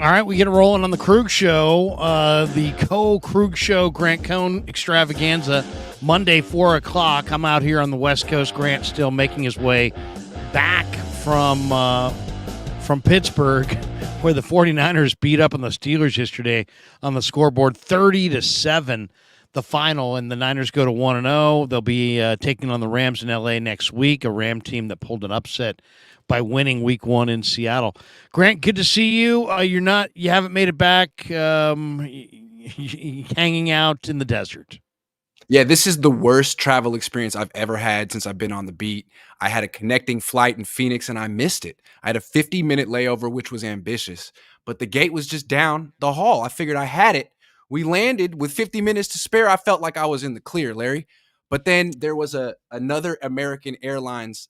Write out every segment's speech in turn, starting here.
All right, we get it rolling on the Krug Show, the Krug Show Grant Cohn extravaganza, Monday, 4 o'clock. I'm out here on the West Coast. Grant still making his way back from Pittsburgh, where the 49ers beat up on the Steelers yesterday on the scoreboard, 30-7, the final, and the Niners go to 1-0. They'll be taking on the Rams in L.A. next week, a Ram team that pulled an upset by winning Week 1 in Seattle. Grant, good to see you. You haven't made it back, hanging out in the desert. Yeah, this is the worst travel experience I've ever had since I've been on the beat. I had a connecting flight in Phoenix and I missed it. I had a 50-minute layover, which was ambitious, but the gate was just down the hall. I figured I had it. We landed with 50 minutes to spare. I felt like I was in the clear, Larry. But then there was another American Airlines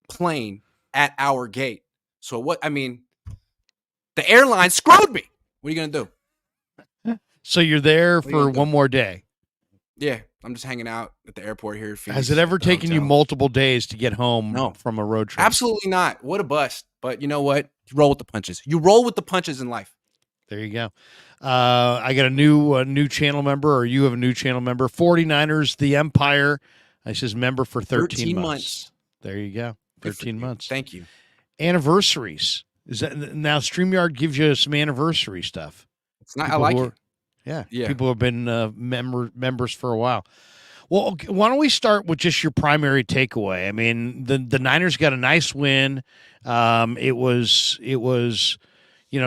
plane at our gate. So the airline screwed me. What are you going to do? So you're there for one more day. Yeah, I'm just hanging out at the airport here. Has it ever taken you multiple days to get home from a road trip? Absolutely not. What a bust. But you know what? You roll with the punches. You roll with the punches in life. There you go. I got a new channel member, or you have a new channel member. 49ers, The Empire. I says member for 13 months. There you go. 13 months. Thank you. Anniversaries. Is that now? StreamYard gives you some anniversary stuff. It's not. I like it. Yeah. People have been members for a while. Well, why don't we start with just your primary takeaway? I mean, the Niners got a nice win. It was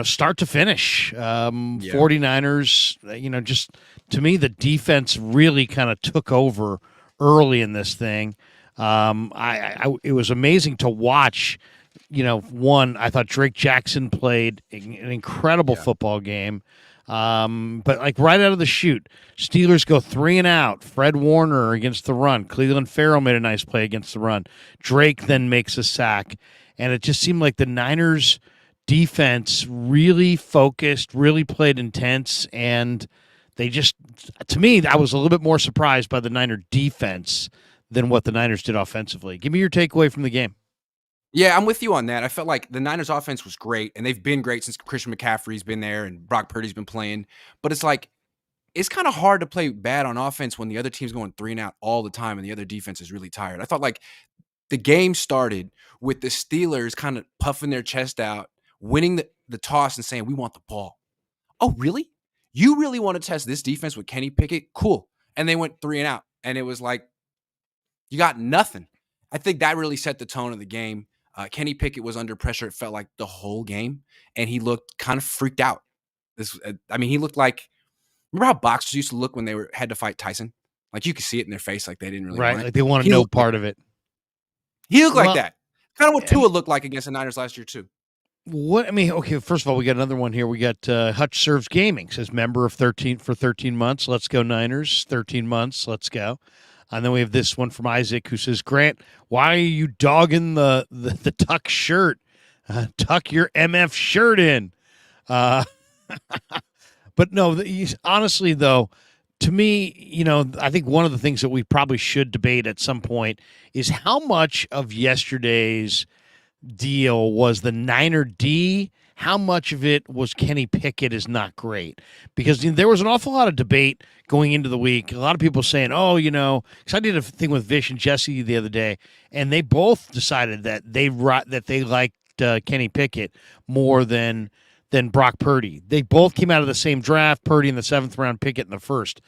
start to finish. 49ers, just to me, the defense really kind of took over early in this thing. It was amazing to watch. I thought Drake Jackson played an incredible football game. But like right out of the chute, Steelers go 3-and-out. Fred Warner against the run. Cleveland Farrell made a nice play against the run. Drake then makes a sack. And it just seemed like the Niners defense really focused, really played intense. And they just, to me, I was a little bit more surprised by the Niner defense than what the Niners did offensively. Give me your takeaway from the game. Yeah, I'm with you on that. I felt like the Niners offense was great, and they've been great since Christian McCaffrey's been there and Brock Purdy's been playing. But it's like, it's kind of hard to play bad on offense when the other team's going 3-and-out all the time and the other defense is really tired. I thought like the game started with the Steelers kind of puffing their chest out, winning the toss and saying, we want the ball. Oh, really? You really want to test this defense with Kenny Pickett? Cool. And they went 3-and-out. And it was like, you got nothing. I think that really set the tone of the game. Kenny Pickett was under pressure, it felt like the whole game, and he looked kind of freaked out. He looked like, remember how boxers used to look when they had to fight Tyson? Like you could see it in their face, like they didn't really want it. Like they want to know part of it. He looked like that. Kind of what Tua looked like against the Niners last year too. Okay, first of all, we got another one here. We got Hutch Serves Gaming, says member of 13 months. Let's go Niners, 13 months. Let's go. And then we have this one from Isaac who says, Grant, why are you dogging the tuck shirt? Tuck your MF shirt in. But no, honestly, though, to me, I think one of the things that we probably should debate at some point is how much of yesterday's deal was the Niner D. How much of it was Kenny Pickett is not great? Because there was an awful lot of debate going into the week. A lot of people saying, because I did a thing with Vish and Jesse the other day, and they both decided that they liked Kenny Pickett more than Brock Purdy. They both came out of the same draft, Purdy in the 7th round, Pickett in the 1st.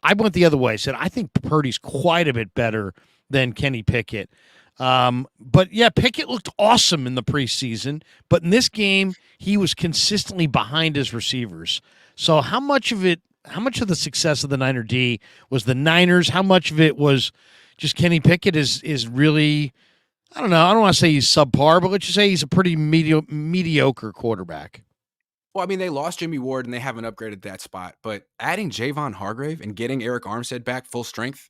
I went the other way. I said, I think Purdy's quite a bit better than Kenny Pickett. But yeah, Pickett looked awesome in the preseason, but in this game, he was consistently behind his receivers. So how much of the success of the Niner D was the Niners? How much of it was just Kenny Pickett is really, I don't know. I don't want to say he's subpar, but let's just say he's a pretty mediocre quarterback. Well, they lost Jimmy Ward and they haven't upgraded that spot, but adding Javon Hargrave and getting Eric Armstead back full strength,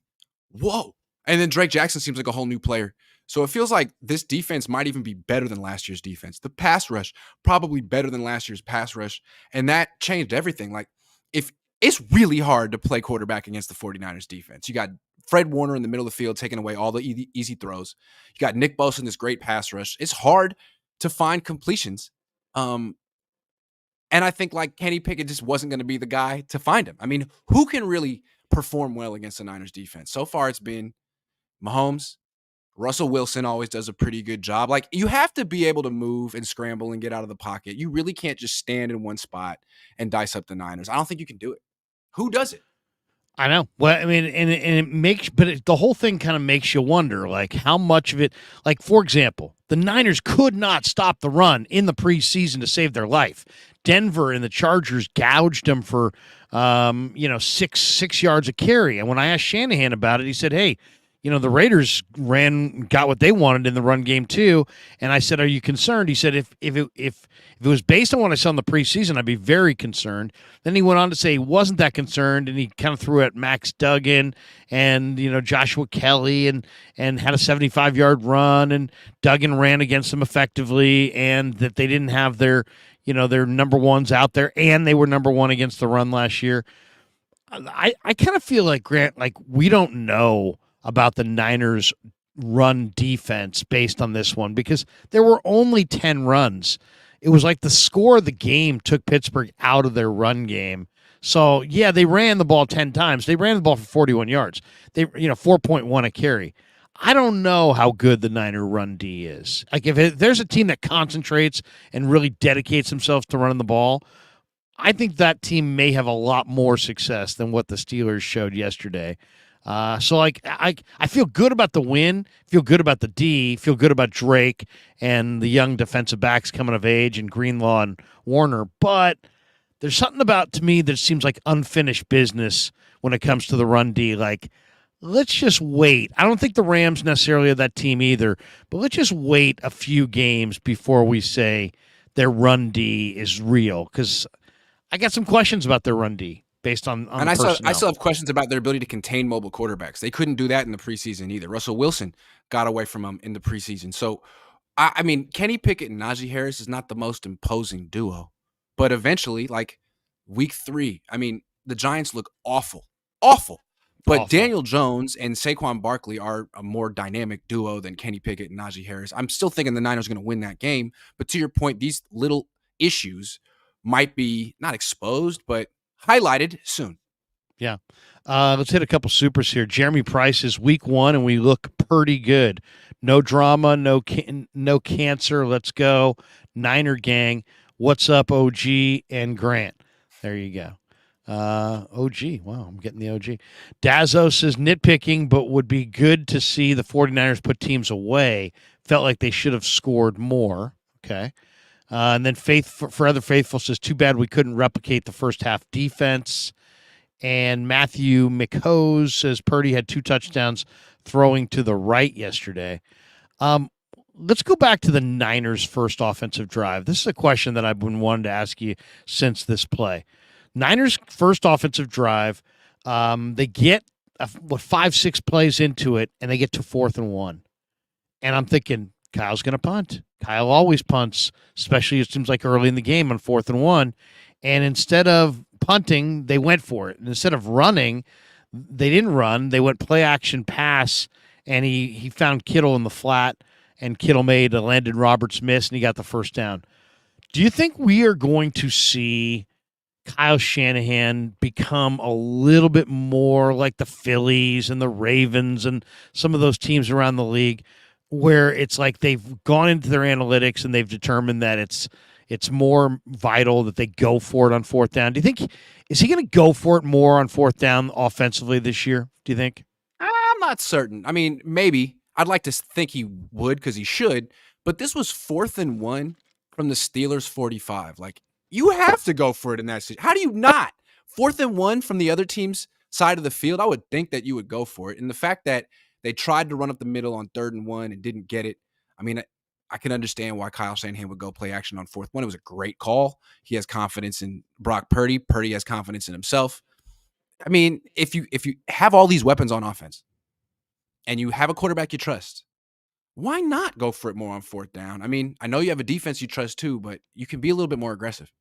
whoa. And then Drake Jackson seems like a whole new player. So it feels like this defense might even be better than last year's defense. The pass rush, probably better than last year's pass rush. And that changed everything. Like, if it's really hard to play quarterback against the 49ers defense. You got Fred Warner in the middle of the field taking away all the easy throws. You got Nick Bosa in this great pass rush. It's hard to find completions. And I think like Kenny Pickett just wasn't going to be the guy to find him. I mean, who can really perform well against the Niners defense? So far, it's been Mahomes. Russell Wilson always does a pretty good job. Like, you have to be able to move and scramble and get out of the pocket. You really can't just stand in one spot and dice up the Niners. I don't think you can do it. Who does it? I know. Well, I mean, and it makes, but the whole thing kind of makes you wonder, like how much of it, like for example, the Niners could not stop the run in the preseason to save their life. Denver and the Chargers gouged them for, 6 yards a carry. And when I asked Shanahan about it, he said, "Hey, the Raiders got what they wanted in the run game too." And I said, "Are you concerned?" He said, if it was based on what I saw in the preseason, I'd be very concerned." Then he went on to say he wasn't that concerned, and he kind of threw at Max Duggan and Joshua Kelly and had a 75-yard run, and Duggan ran against them effectively, and that they didn't have their number ones out there, and they were number one against the run last year. I kind of feel like, Grant, like we don't know about the Niners' run defense based on this one because there were only 10 runs. It was like the score of the game took Pittsburgh out of their run game. So, yeah, they ran the ball 10 times. They ran the ball for 41 yards. 4.1 a carry. I don't know how good the Niner run D is. Like, if there's a team that concentrates and really dedicates themselves to running the ball, I think that team may have a lot more success than what the Steelers showed yesterday. So I feel good about the win, feel good about the D, feel good about Drake and the young defensive backs coming of age and Greenlaw and Warner, but there's something about, to me, that seems like unfinished business when it comes to the run D. Like, let's just wait. I don't think the Rams necessarily are that team either, but let's just wait a few games before we say their run D is real, because I got some questions about their run D. Based on and I still have questions about their ability to contain mobile quarterbacks. They couldn't do that in the preseason either. Russell Wilson got away from them in the preseason. So, I mean, Kenny Pickett and Najee Harris is not the most imposing duo. But eventually, like week 3, I mean, the Giants look awful. But Daniel Jones and Saquon Barkley are a more dynamic duo than Kenny Pickett and Najee Harris. I'm still thinking the Niners are going to win that game. But to your point, these little issues might be not exposed, but highlighted soon. Yeah. Let's hit a couple supers here. Jeremy Price is week 1, and we look pretty good. No drama, no cancer. Let's go. Niner gang. What's up, OG and Grant? There you go. OG. Wow, I'm getting the OG. Dazzo says nitpicking, but would be good to see the 49ers put teams away. Felt like they should have scored more. Okay. And then Forever Faithful says, too bad we couldn't replicate the first half defense. And Matthew McHose says Purdy had 2 touchdowns throwing to the right yesterday. Let's go back to the Niners' first offensive drive. This is a question that I've been wanting to ask you since this play. Niners' first offensive drive, they get 5-6 plays into it, and they get to 4th and 1. And I'm thinking, Kyle's going to punt. Kyle always punts, especially it seems like early in the game on 4th and 1. And instead of punting, they went for it. And instead of running, they didn't run. They went play action pass, and he found Kittle in the flat, and Kittle made a Landon Roberts miss, and he got the first down. Do you think we are going to see Kyle Shanahan become a little bit more like the Phillies and the Ravens and some of those teams around the league, where it's like they've gone into their analytics and they've determined that it's more vital that they go for it on 4th down? Do you think, is he going to go for it more on 4th down offensively this year, do you think? I'm not certain. I mean, maybe. I'd like to think he would because he should, but this was 4th and 1 from the Steelers 45. Like, you have to go for it in that situation. How do you not? 4th and 1 from the other team's side of the field, I would think that you would go for it. And the fact that they tried to run up the middle on 3rd and 1 and didn't get it. I mean, I can understand why Kyle Shanahan would go play action on 4th 1. It was a great call. He has confidence in Brock Purdy. Purdy has confidence in himself. I mean, if you have all these weapons on offense and you have a quarterback you trust, why not go for it more on 4th down? I mean, I know you have a defense you trust too, but you can be a little bit more aggressive.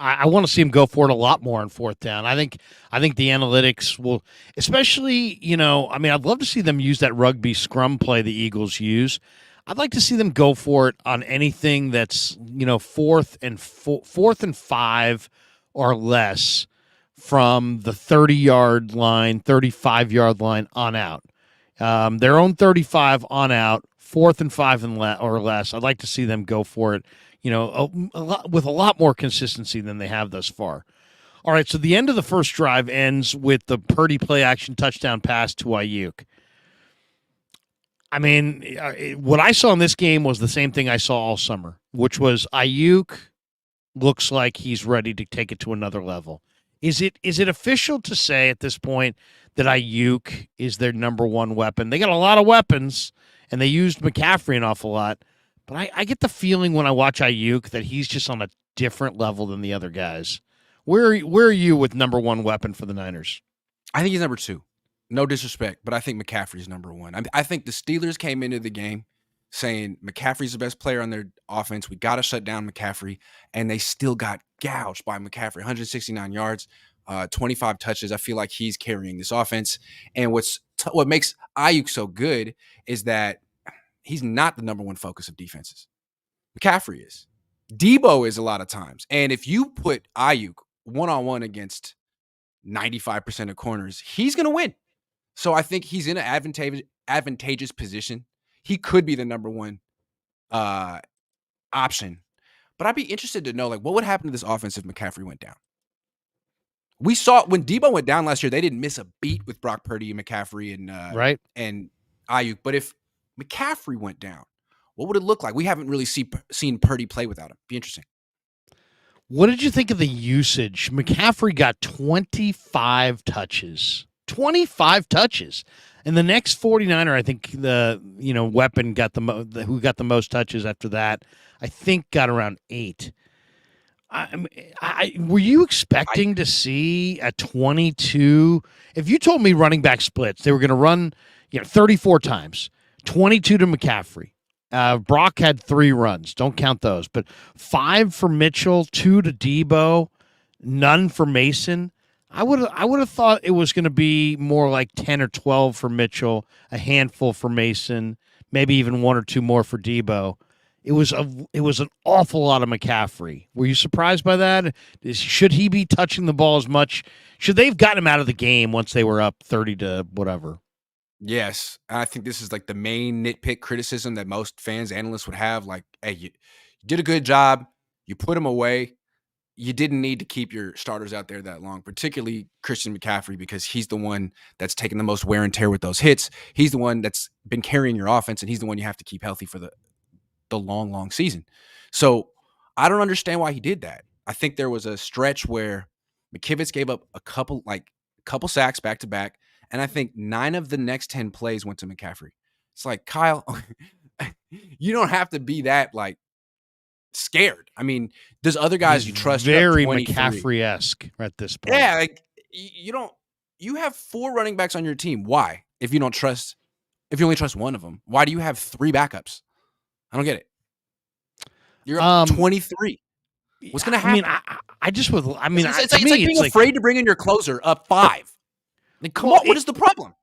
I want to see him go for it a lot more on 4th down. I think the analytics will, especially, I mean, I'd love to see them use that rugby scrum play the Eagles use. I'd like to see them go for it on anything that's fourth and 5 or less from the 30-yard line, 35-yard line on out. Their own 35 on out, 4th and 5 or less. I'd like to see them go for it, with a lot more consistency than they have thus far. All right, so the end of the first drive ends with the Purdy play action touchdown pass to Ayuk. I mean, what I saw in this game was the same thing I saw all summer, which was Ayuk looks like he's ready to take it to another level. Is it official to say at this point that Ayuk is their number one weapon? They got a lot of weapons, and they used McCaffrey an awful lot, but I get the feeling when I watch Ayuk that he's just on a different level than the other guys. Where are you with number one weapon for the Niners? I think he's number 2. No disrespect, but I think McCaffrey's number 1. I think the Steelers came into the game saying McCaffrey's the best player on their offense. We got to shut down McCaffrey, and they still got gouged by McCaffrey. 169 yards, 25 touches. I feel like he's carrying this offense. And what makes Ayuk so good is that he's not the number one focus of defenses. McCaffrey is. Debo is a lot of times. And if you put Ayuk one-on-one against 95% of corners, he's going to win. So I think he's in an advantageous position. He could be the number one option. But I'd be interested to know, what would happen to this offense if McCaffrey went down? We saw when Debo went down last year, they didn't miss a beat with Brock Purdy and McCaffrey and Ayuk. But if McCaffrey went down, what would it look like? We haven't really seen Purdy play without him. Be interesting. What did you think of the usage? McCaffrey got 25 touches. 25 touches. And the next 49er, I think the weapon got who got the most touches after that, I think got around 8. Were you expecting to see a 22? If you told me running back splits, they were going to run 34 times, 22 to McCaffrey. Brock had 3 runs. Don't count those. But 5 for Mitchell, 2 to Debo, none for Mason. I would have thought it was going to be more like 10 or 12 for Mitchell, a handful for Mason, maybe even 1 or 2 more for Debo. It was an awful lot of McCaffrey. Were you surprised by that? Should he be touching the ball as much? Should they have gotten him out of the game once they were up 30 to whatever? Yes. I think this is the main nitpick criticism that most fans, analysts would have. Hey, you did a good job. You put him away. You didn't need to keep your starters out there that long, particularly Christian McCaffrey, because he's the one that's taken the most wear and tear with those hits. He's the one that's been carrying your offense, and he's the one you have to keep healthy for the long, long season. So I don't understand why he did that. I think there was a stretch where McKivitz gave up a couple sacks back to back, and I think 9 of the next 10 plays went to McCaffrey. It's Kyle, you don't have to be that scared. I mean, there's other guys you trust. Very McCaffrey-esque at this point. Yeah, you have 4 running backs on your team. Why? If you only trust one of them, why do you have 3 backups? I don't get it. You're up 23. What's going to happen? It's like being afraid to bring in your closer up 5. Come on, what is the problem?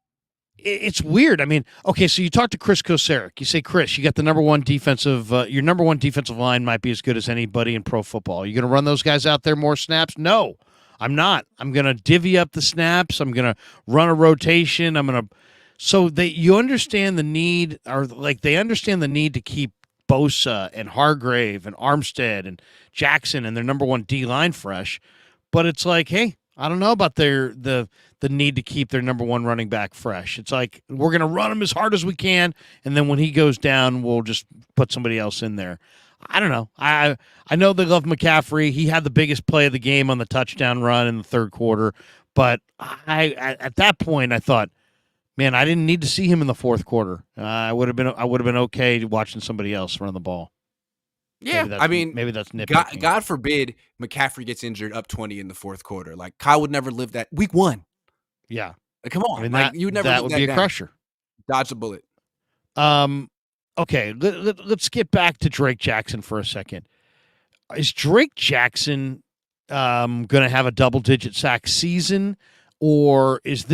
It's weird. Okay, so you talk to Chris Kocurek. You say, Chris, you got the number one defensive. Your number one defensive line might be as good as anybody in pro football. Are you going to run those guys out there more snaps? No, I'm not. I'm going to divvy up the snaps. I'm going to run a rotation. You understand the need, they understand the need to keep Bosa and Hargrave and Armstead and Jackson and their number one D line fresh, but it's hey, I don't know about the need to keep their number one running back fresh. It's we're going to run him as hard as we can, and then when he goes down, we'll just put somebody else in there. I don't know. I know they love McCaffrey. He had the biggest play of the game on the touchdown run in the third quarter, but at that point I thought, man, I didn't need to see him in the fourth quarter. I would have been okay watching somebody else run the ball. Yeah, maybe that's nitpicking. God forbid McCaffrey gets injured up 20 in the fourth quarter. Kyle would never live that. Week 1. Yeah, come on. You would never. That would be a crusher. Dodge a bullet. Okay, let's get back to Drake Jackson for a second. Is Drake Jackson going to have a double-digit sack season, or is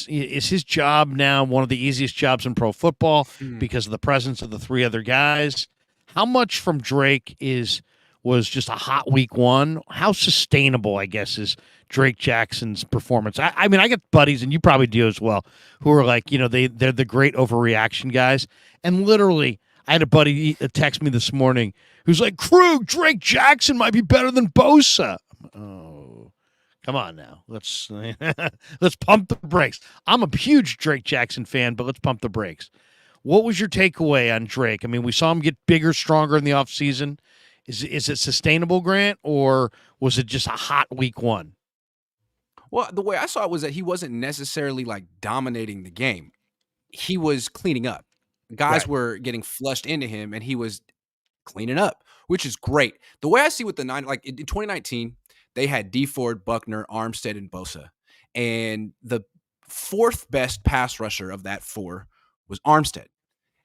his job now one of the easiest jobs in pro football Hmm. because of the presence of the three other guys? How much from Drake was just a hot week one? How sustainable, I guess, is Drake Jackson's performance? I mean, I got buddies, and you probably do as well, who are like, they're the great overreaction guys. And literally, I had a buddy text me this morning who's like, Krug, Drake Jackson might be better than Bosa. Oh, come on now. Let's pump the brakes. I'm a huge Drake Jackson fan, but let's pump the brakes. What was your takeaway on Drake? I mean, we saw him get bigger, stronger in the offseason. Is it sustainable, Grant, or was it just a hot week one? Well, the way I saw it was that he wasn't necessarily like dominating the game. He was cleaning up. Guys Right. were getting flushed into him, and he was cleaning up, which is great. The way I see with the nine, like in 2019, they had D Ford, Buckner, Armstead, and Bosa, and the fourth best pass rusher of that four was Armstead,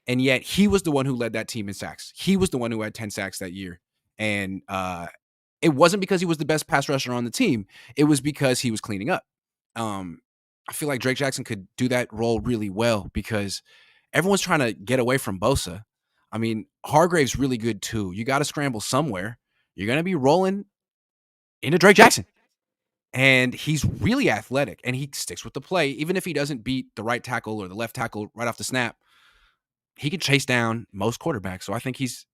and yet he was the one who led that team in sacks. He was the one who had 10 sacks that year, and it wasn't because he was the best pass rusher on the team. It was because he was cleaning up. Um, I feel like Drake Jackson could do that role really well because everyone's trying to get away from Bosa. I mean, Hargrave's really good too. You got to scramble somewhere. You're going to be rolling into Drake Jackson. And he's really athletic and he sticks with the play. Even if he doesn't beat the right tackle or the left tackle right off the snap, he can chase down most quarterbacks. So I think he's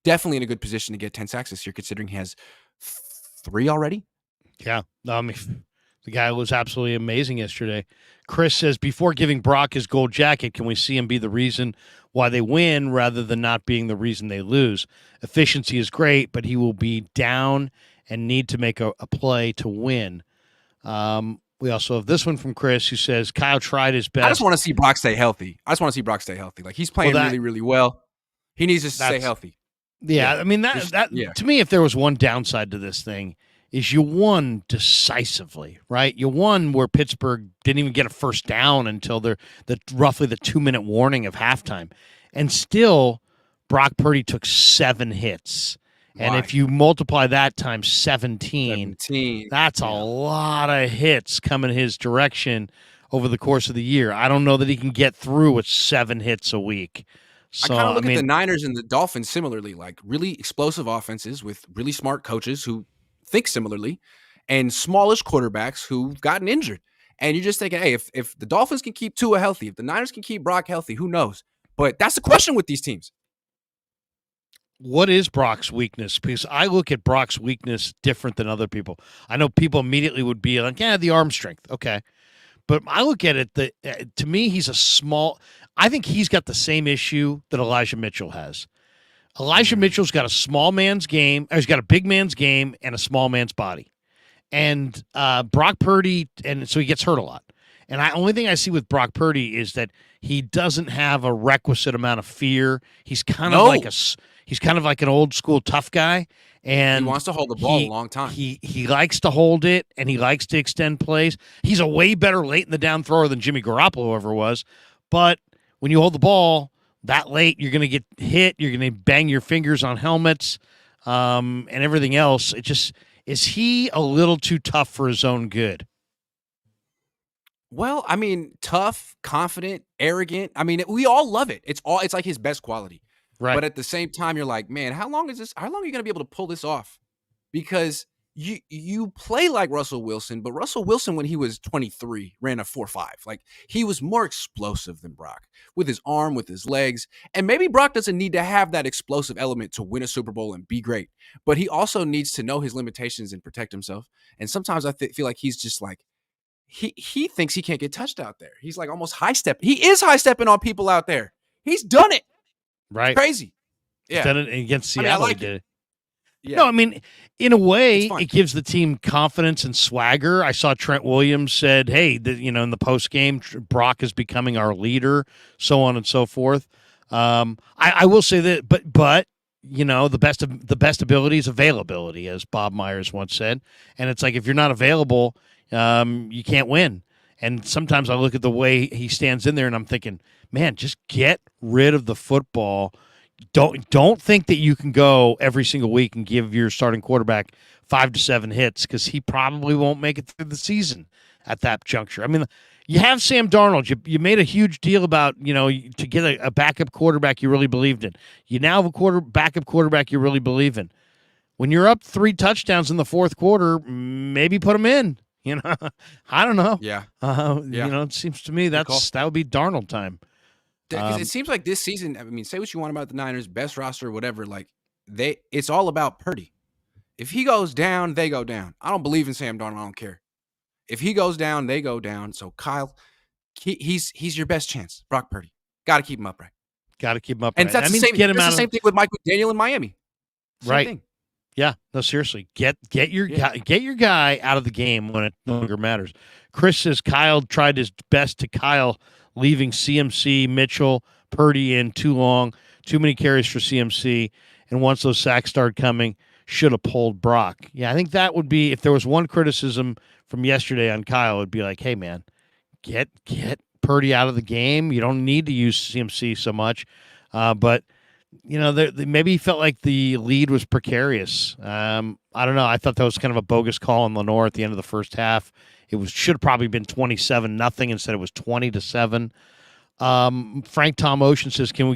definitely in a good position to get 10 sacks this year, considering he has 3 already. Yeah. I mean, the guy was absolutely amazing yesterday. Chris says, before giving Brock his gold jacket, can we see him be the reason why they win rather than not being the reason they lose? Efficiency is great, but he will be down and need to make a play to win. We also have this one from Chris who says, Kyle tried his best. I just want to see Brock stay healthy. Like he's playing really, really well. He needs to stay healthy. Yeah, I mean, to me, if there was one downside to this thing, is you won decisively, right? You won where Pittsburgh didn't even get a first down until roughly the 2-minute warning of halftime. And still, Brock Purdy took 7 hits. And if you multiply that times 17, that's a lot of hits coming his direction over the course of the year. I don't know that he can get through with 7 hits a week. So, I kind of look at the Niners and the Dolphins similarly, like really explosive offenses with really smart coaches who think similarly, and smallish quarterbacks who've gotten injured. And you're just thinking, hey, if the Dolphins can keep Tua healthy, if the Niners can keep Brock healthy, who knows? But that's the question with these teams. What is Brock's weakness? Because I look at Brock's weakness different than other people. I know people immediately would be like, yeah, the arm strength. Okay. But I look at it that to me, I think he's got the same issue that Elijah Mitchell has. Elijah Mitchell's got a small man's game. He's got a big man's game and a small man's body. And Brock Purdy, and so he gets hurt a lot. And the only thing I see with Brock Purdy is that he doesn't have a requisite amount of fear. He's kind of like an old school tough guy. And he wants to hold the ball a long time. He likes to hold it, and he likes to extend plays. He's a way better late in the down thrower than Jimmy Garoppolo ever was. But when you hold the ball that late, you're going to get hit. You're going to bang your fingers on helmets and everything else. Is he a little too tough for his own good? Well, I mean, tough, confident, arrogant. I mean, we all love it. It's like his best quality. Right. But at the same time, you're like, man, how long are you going to be able to pull this off? Because you play like Russell Wilson, but Russell Wilson, when he was 23, ran a 4.5. Like, he was more explosive than Brock with his arm, with his legs. And maybe Brock doesn't need to have that explosive element to win a Super Bowl and be great. But he also needs to know his limitations and protect himself. And sometimes I feel like he's just like, he thinks he can't get touched out there. He's like almost high step. He is high stepping on people out there. He's done it. Right. It's crazy. Yeah. He's done it against Seattle. I like it. Yeah. No, I mean, in a way, it gives the team confidence and swagger. I saw Trent Williams said, hey, in the post game, Brock is becoming our leader, so on and so forth. I will say that, but the best ability is availability, as Bob Myers once said. And it's like, if you're not available, you can't win. And sometimes I look at the way he stands in there and I'm thinking, man, just get rid of the football. Don't think that you can go every single week and give your starting quarterback 5 to 7 hits, because he probably won't make it through the season at that juncture. I mean, you have Sam Darnold. You made a huge deal about, to get a backup quarterback you really believed in. You now have a backup quarterback you really believe in. When you're up 3 touchdowns in the fourth quarter, maybe put him in. I don't know. Yeah. It seems to me that would be Darnold time. Because it seems like this season, I mean, say what you want about the Niners, best roster, whatever, like it's all about Purdy. If he goes down, they go down. I don't believe in Sam Darnold. I don't care. If he goes down, they go down. So Kyle, he's your best chance. Brock Purdy. Got to keep him upright. Got to keep him upright. And that's the same thing with Mike McDaniel in Miami. Same thing. Yeah, no, seriously. Get your guy out of the game when it no longer matters. Chris says Kyle tried his best to Kyle, leaving CMC, Mitchell, Purdy in too long, too many carries for CMC, and once those sacks started coming, should have pulled Brock. Yeah, I think that would be, if there was one criticism from yesterday on Kyle, it would be like, hey, man, get Purdy out of the game. You don't need to use CMC so much. But maybe he felt like the lead was precarious. I don't know. I thought that was kind of a bogus call on Lenore at the end of the first half. It should have probably been 27-0. Instead, it was 20-7. Frank Tom Ocean says, can we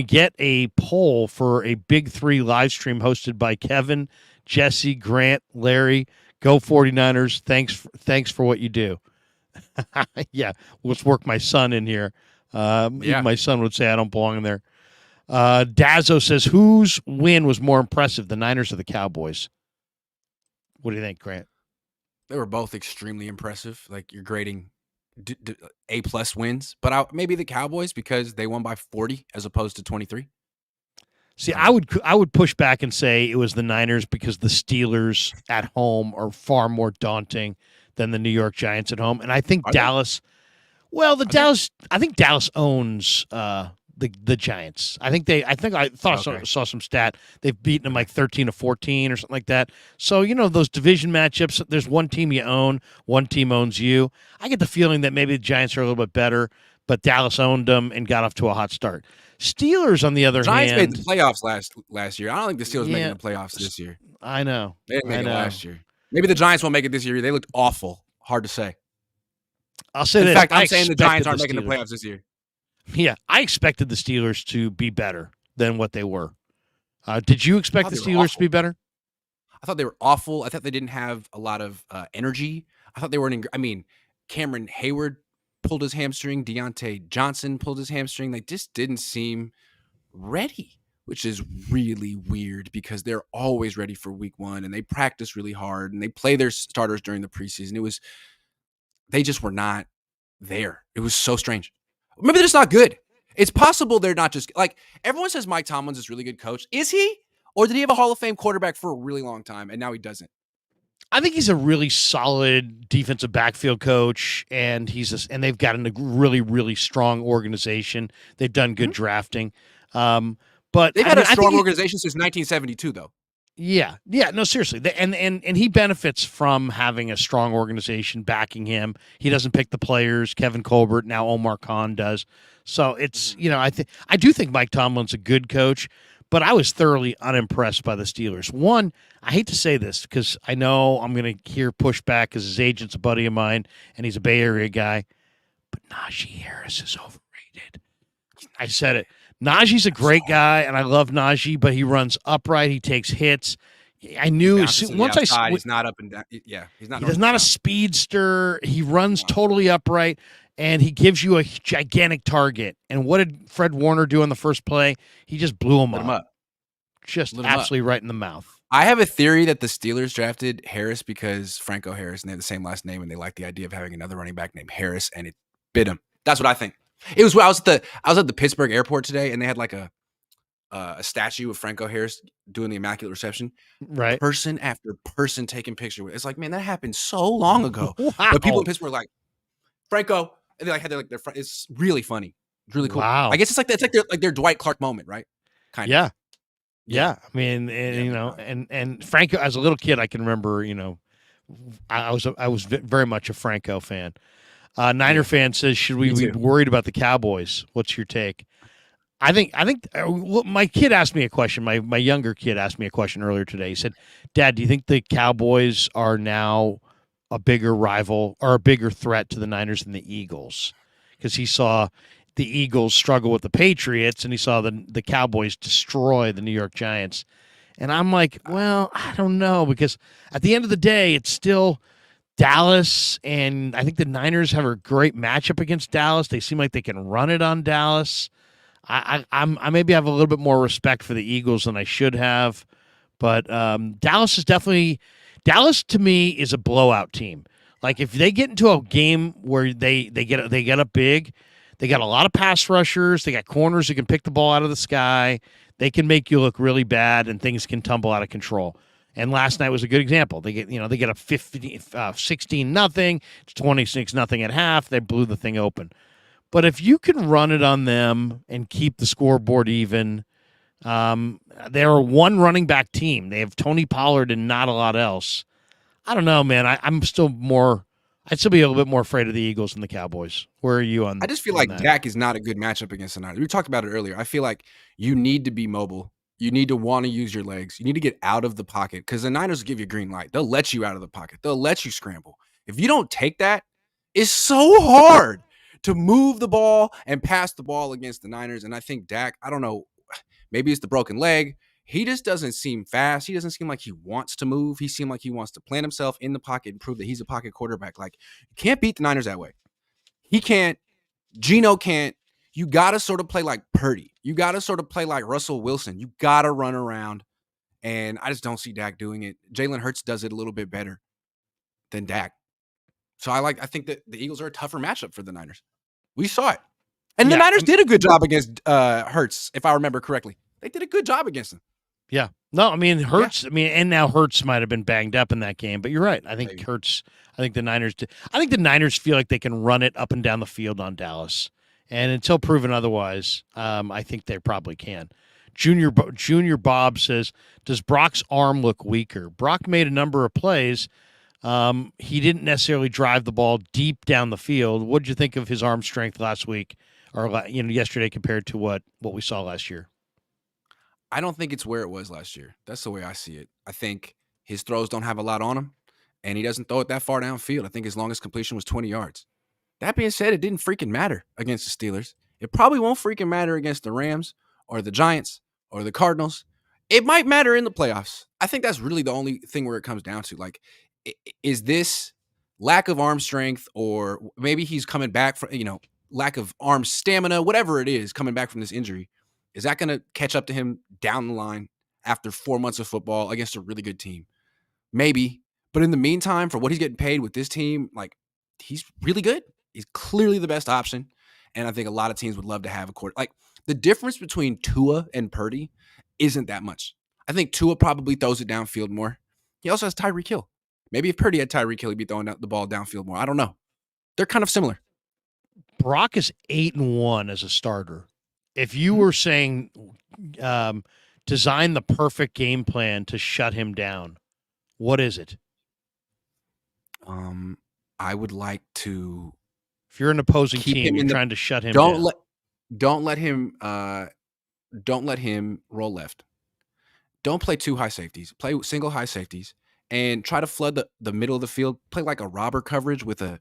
get a poll for a Big 3 live stream hosted by Kevin, Jesse, Grant, Larry? Go 49ers. Thanks for what you do. Yeah, let's work my son in here. Even my son would say I don't belong in there. Dazzo says, whose win was more impressive, the Niners or the Cowboys? What do you think, Grant? They were both extremely impressive. Like, you're grading A+ wins, but maybe the Cowboys because they won by 40 as opposed to 23. See, I would push back and say it was the Niners because the Steelers at home are far more daunting than the New York Giants at home, and I think Dallas. Well, I think Dallas owns the Giants. I saw some stat. They've beaten them like 13-14 or something like that. So, those division matchups, there's one team you own, one team owns you. I get the feeling that maybe the Giants are a little bit better, but Dallas owned them and got off to a hot start. Steelers, on the other hand. Giants made the playoffs last year. I don't think the Steelers making the playoffs this year. I know. They didn't make it last year. Maybe the Giants won't make it this year. They looked awful. Hard to say. I'll say In fact, I'm saying the Giants aren't making the playoffs this year. Yeah, I expected the Steelers to be better than what they were. Did you expect the Steelers to be better? I thought they were awful. I thought they didn't have a lot of energy. I thought they weren't. Cameron Hayward pulled his hamstring. Deontay Johnson pulled his hamstring. They just didn't seem ready, which is really weird because they're always ready for week 1 and they practice really hard and they play their starters during the preseason. They just were not there. It was so strange. Maybe they're just not good. It's possible they're not just like everyone says Mike Tomlin's this really good coach. Is he? Or did he have a Hall of Fame quarterback for a really long time and now he doesn't? I think he's a really solid defensive backfield coach, and they've got a really, really strong organization. They've done good drafting. But they've had a strong organization since 1972, though. Yeah, no, seriously, and he benefits from having a strong organization backing him. He doesn't pick the players. Kevin Colbert, now Omar Khan does. So it's I do think Mike Tomlin's a good coach, but I was thoroughly unimpressed by the Steelers. One, I hate to say this because I know I'm going to hear pushback because his agent's a buddy of mine and he's a Bay Area guy, but Najee Harris is overrated. I said it. Najee's a great guy, and I love Najee, but he runs upright. He takes hits. I knew he's not up and down. Yeah, he's not. He's not a speedster. He runs totally upright, and he gives you a gigantic target. And what did Fred Warner do on the first play? He just blew him up. Just absolutely right in the mouth. I have a theory that the Steelers drafted Harris because Franco Harris, and they have the same last name, and they like the idea of having another running back named Harris, and it bit him. That's what I think. It was. I was at the Pittsburgh airport today, and they had like a statue of Franco Harris doing the Immaculate Reception. Right, person after person taking picture with it. It's like, man, that happened so long ago. Wow. But people in Pittsburgh were like, Franco, and they like had their it's really funny. It's really cool. Wow. I guess it's their Dwight Clark moment, right? Kind of. Yeah. I mean, and Franco, as a little kid, I can remember. I was very much a Franco fan. Niner fan says, should we be worried about the Cowboys? What's your take? I think my kid asked me a question. My younger kid asked me a question earlier today. He said, Dad, do you think the Cowboys are now a bigger rival or a bigger threat to the Niners than the Eagles, because he saw the Eagles struggle with the Patriots and he saw the Cowboys destroy the New York Giants. And I'm like, well, I don't know, because at the end of the day, it's still Dallas, and I think the Niners have a great matchup against Dallas. They seem like they can run it on Dallas. I maybe have a little bit more respect for the Eagles than I should have, but Dallas to me is a blowout team. Like if they get into a game where they get up big, they got a lot of pass rushers, they got corners who can pick the ball out of the sky. They can make you look really bad, and things can tumble out of control. And last night was a good example. They get a 16 nothing, 26 nothing at half. They blew the thing open. But if you can run it on them and keep the scoreboard even, they're a one running back team. They have Tony Pollard and not a lot else. I don't know, man. I'd still be a little bit more afraid of the Eagles than the Cowboys. Where are you on? I just feel like that? Dak is not a good matchup against the Niners. We talked about it earlier. I feel like you need to be mobile. You need to want to use your legs. You need to get out of the pocket because the Niners will give you a green light. They'll let you out of the pocket. They'll let you scramble. If you don't take that, it's so hard to move the ball and pass the ball against the Niners. And I think Dak, I don't know, maybe it's the broken leg. He just doesn't seem fast. He doesn't seem like he wants to move. He seems like he wants to plant himself in the pocket and prove that he's a pocket quarterback. Like, you can't beat the Niners that way. He can't. Geno can't. You got to sort of play like Purdy. You got to sort of play like Russell Wilson. You got to run around. And I just don't see Dak doing it. Jalen Hurts does it a little bit better than Dak. So I think that the Eagles are a tougher matchup for the Niners. We saw it. And the Niners did a good job against Hurts, if I remember correctly. They did a good job against him. Yeah. No, I mean, Hurts, and now Hurts might have been banged up in that game, but you're right. I think the Niners feel like they can run it up and down the field on Dallas. And until proven otherwise, I think they probably can. Junior Bob says, does Brock's arm look weaker? Brock made a number of plays. He didn't necessarily drive the ball deep down the field. What did you think of his arm strength last week or yesterday compared to what we saw last year? I don't think it's where it was last year. That's the way I see it. I think his throws don't have a lot on him, and he doesn't throw it that far downfield. I think his longest completion was 20 yards. That being said, it didn't freaking matter against the Steelers. It probably won't freaking matter against the Rams or the Giants or the Cardinals. It might matter in the playoffs. I think that's really the only thing where it comes down to. Like, is this lack of arm strength, or maybe he's coming back from, lack of arm stamina, whatever it is, coming back from this injury. Is that going to catch up to him down the line after 4 months of football against a really good team? Maybe. But in the meantime, for what he's getting paid with this team, like, he's really good. He's clearly the best option. And I think a lot of teams would love to have a quarter. Like, the difference between Tua and Purdy isn't that much. I think Tua probably throws it downfield more. He also has Tyreek Hill. Maybe if Purdy had Tyreek Hill, he'd be throwing the ball downfield more. I don't know. They're kind of similar. Brock is 8-1 as a starter. If you were saying design the perfect game plan to shut him down, what is it? I would like to. If you're an opposing team, you're trying to shut him down. Don't let him roll left. Don't play two high safeties. Play single high safeties and try to flood the middle of the field. Play like a robber coverage with a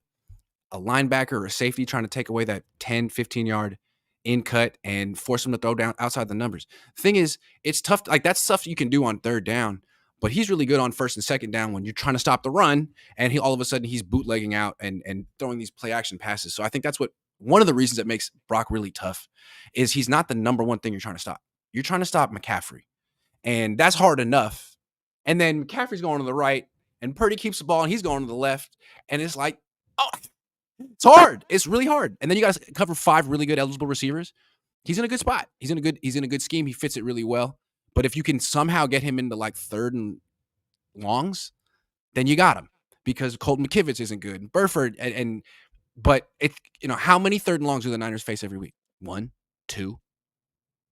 linebacker or a safety trying to take away that 10, 15-yard in cut and force him to throw down outside the numbers. The thing is, it's tough. Like, that's stuff you can do on third down, but he's really good on first and second down when you're trying to stop the run, and all of a sudden he's bootlegging out and throwing these play action passes. So I think that's one of the reasons that makes Brock really tough is he's not the number one thing you're trying to stop. You're trying to stop McCaffrey, and that's hard enough. And then McCaffrey's going to the right, and Purdy keeps the ball, and he's going to the left, and it's like, oh, it's hard. It's really hard. And then you guys cover 5 really good eligible receivers. He's in a good spot. He's in a good scheme. He fits it really well. But if you can somehow get him into like third and longs, then you got him, because Colton McKivitz isn't good. And Burford but it, how many third and longs do the Niners face every week? 1, 2.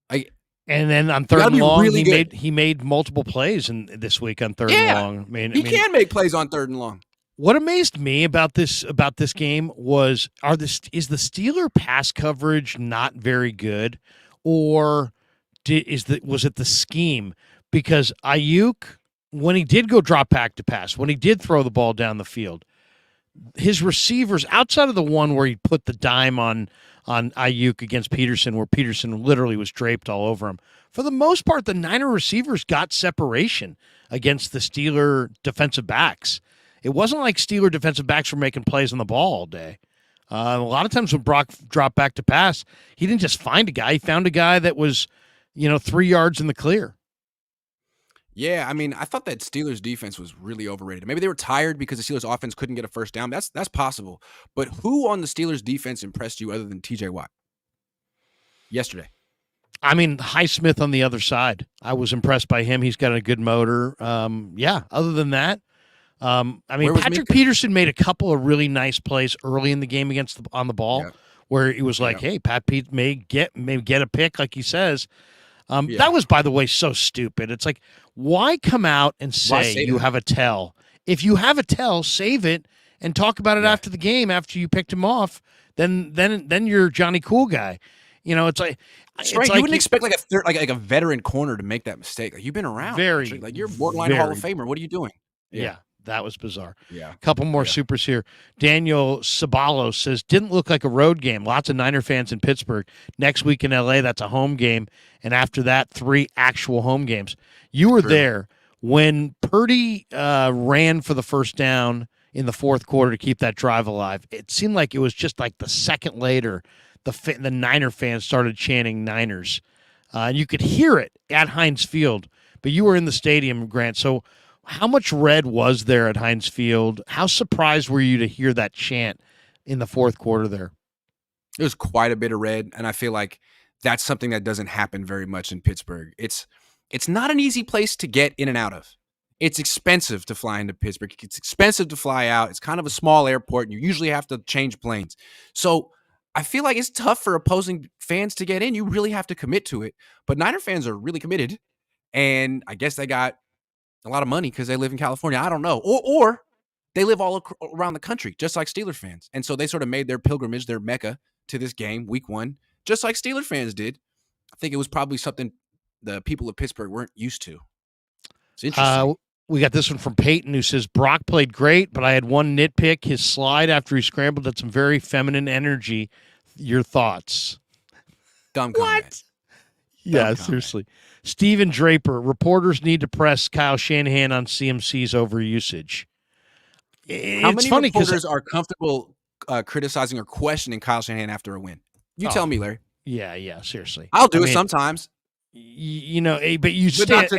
And then on third and long, he made multiple plays this week on third and long. He can make plays on third and long. What amazed me about this game was is the Steeler pass coverage not very good, or was it the scheme? Because Ayuk, when he did go drop back to pass, when he did throw the ball down the field, his receivers, outside of the one where he put the dime on Ayuk against Peterson, where Peterson literally was draped all over him. For the most part, the Niner receivers got separation against the Steeler defensive backs. It wasn't like Steeler defensive backs were making plays on the ball all day. A lot of times when Brock dropped back to pass, he didn't just find a guy. He found a guy that was, 3 yards in the clear. Yeah, I mean, I thought that Steelers defense was really overrated. Maybe they were tired because the Steelers offense couldn't get a first down. That's possible. But who on the Steelers defense impressed you other than TJ Watt yesterday? I mean, Highsmith on the other side. I was impressed by him. He's got a good motor. Other than that, Patrick Peterson made a couple of really nice plays early in the game on the ball, where it was like, hey, Pat Pete may get a pick, like he says. That was, by the way, so stupid. It's like, why come out and say you have a tell? If you have a tell, save it and talk about it after the game, after you picked him off. Then you're Johnny Cool Guy. It's like you wouldn't expect like a veteran corner to make that mistake. Like, you've been around, like you're borderline Hall of Famer. What are you doing? Yeah. That was bizarre. Yeah. A couple more supers here. Daniel Sabalos says, didn't look like a road game. Lots of Niner fans in Pittsburgh. Next week in L.A., that's a home game. And after that, 3 actual home games. You were there when Purdy ran for the first down in the fourth quarter to keep that drive alive. It seemed like it was just like the second later, the Niner fans started chanting Niners. And you could hear it at Heinz Field. But you were in the stadium, Grant. So how much red was there at Heinz Field? How surprised were you to hear that chant in the fourth quarter there? It was quite a bit of red, and I feel like that's something that doesn't happen very much in Pittsburgh. It's not an easy place to get in and out of. It's expensive to fly into Pittsburgh. It's expensive to fly out. It's kind of a small airport, and you usually have to change planes. So I feel like it's tough for opposing fans to get in. You really have to commit to it. But Niner fans are really committed, and I guess they got a lot of money because they live in California. I don't know. Or they live all around the country, just like Steelers fans. And so they sort of made their pilgrimage, their Mecca to this game, week 1, just like Steelers fans did. I think it was probably something the people of Pittsburgh weren't used to. It's interesting. We got this one from Peyton, who says, Brock played great, but I had one nitpick. His slide after he scrambled had some very feminine energy. Your thoughts? Dumb comment. What? Yeah, seriously. Steven Draper, reporters need to press Kyle Shanahan on CMC's overusage. How many reporters are comfortable criticizing or questioning Kyle Shanahan after a win? You tell me, Larry. Yeah, seriously. I'll do it sometimes. But you stand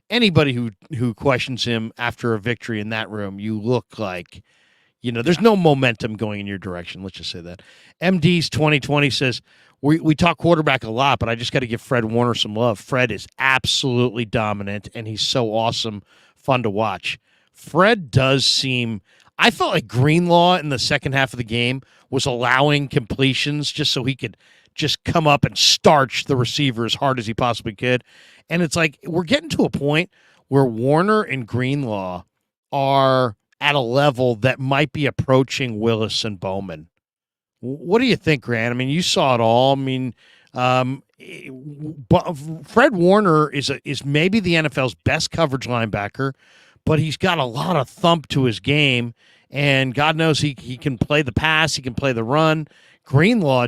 anybody who questions him after a victory in that room, you look like, there's no momentum going in your direction. Let's just say that. MD's 2020 says, we talk quarterback a lot, but I just got to give Fred Warner some love. Fred is absolutely dominant, and he's so awesome, fun to watch. Fred does seem – I felt like Greenlaw in the second half of the game was allowing completions just so he could just come up and starch the receiver as hard as he possibly could. And it's like we're getting to a point where Warner and Greenlaw are at a level that might be approaching Willis and Bowman. What do you think, Grant? I mean, you saw it all. I mean, Fred Warner is maybe the NFL's best coverage linebacker, but he's got a lot of thump to his game, and God knows he can play the pass, he can play the run. Greenlaw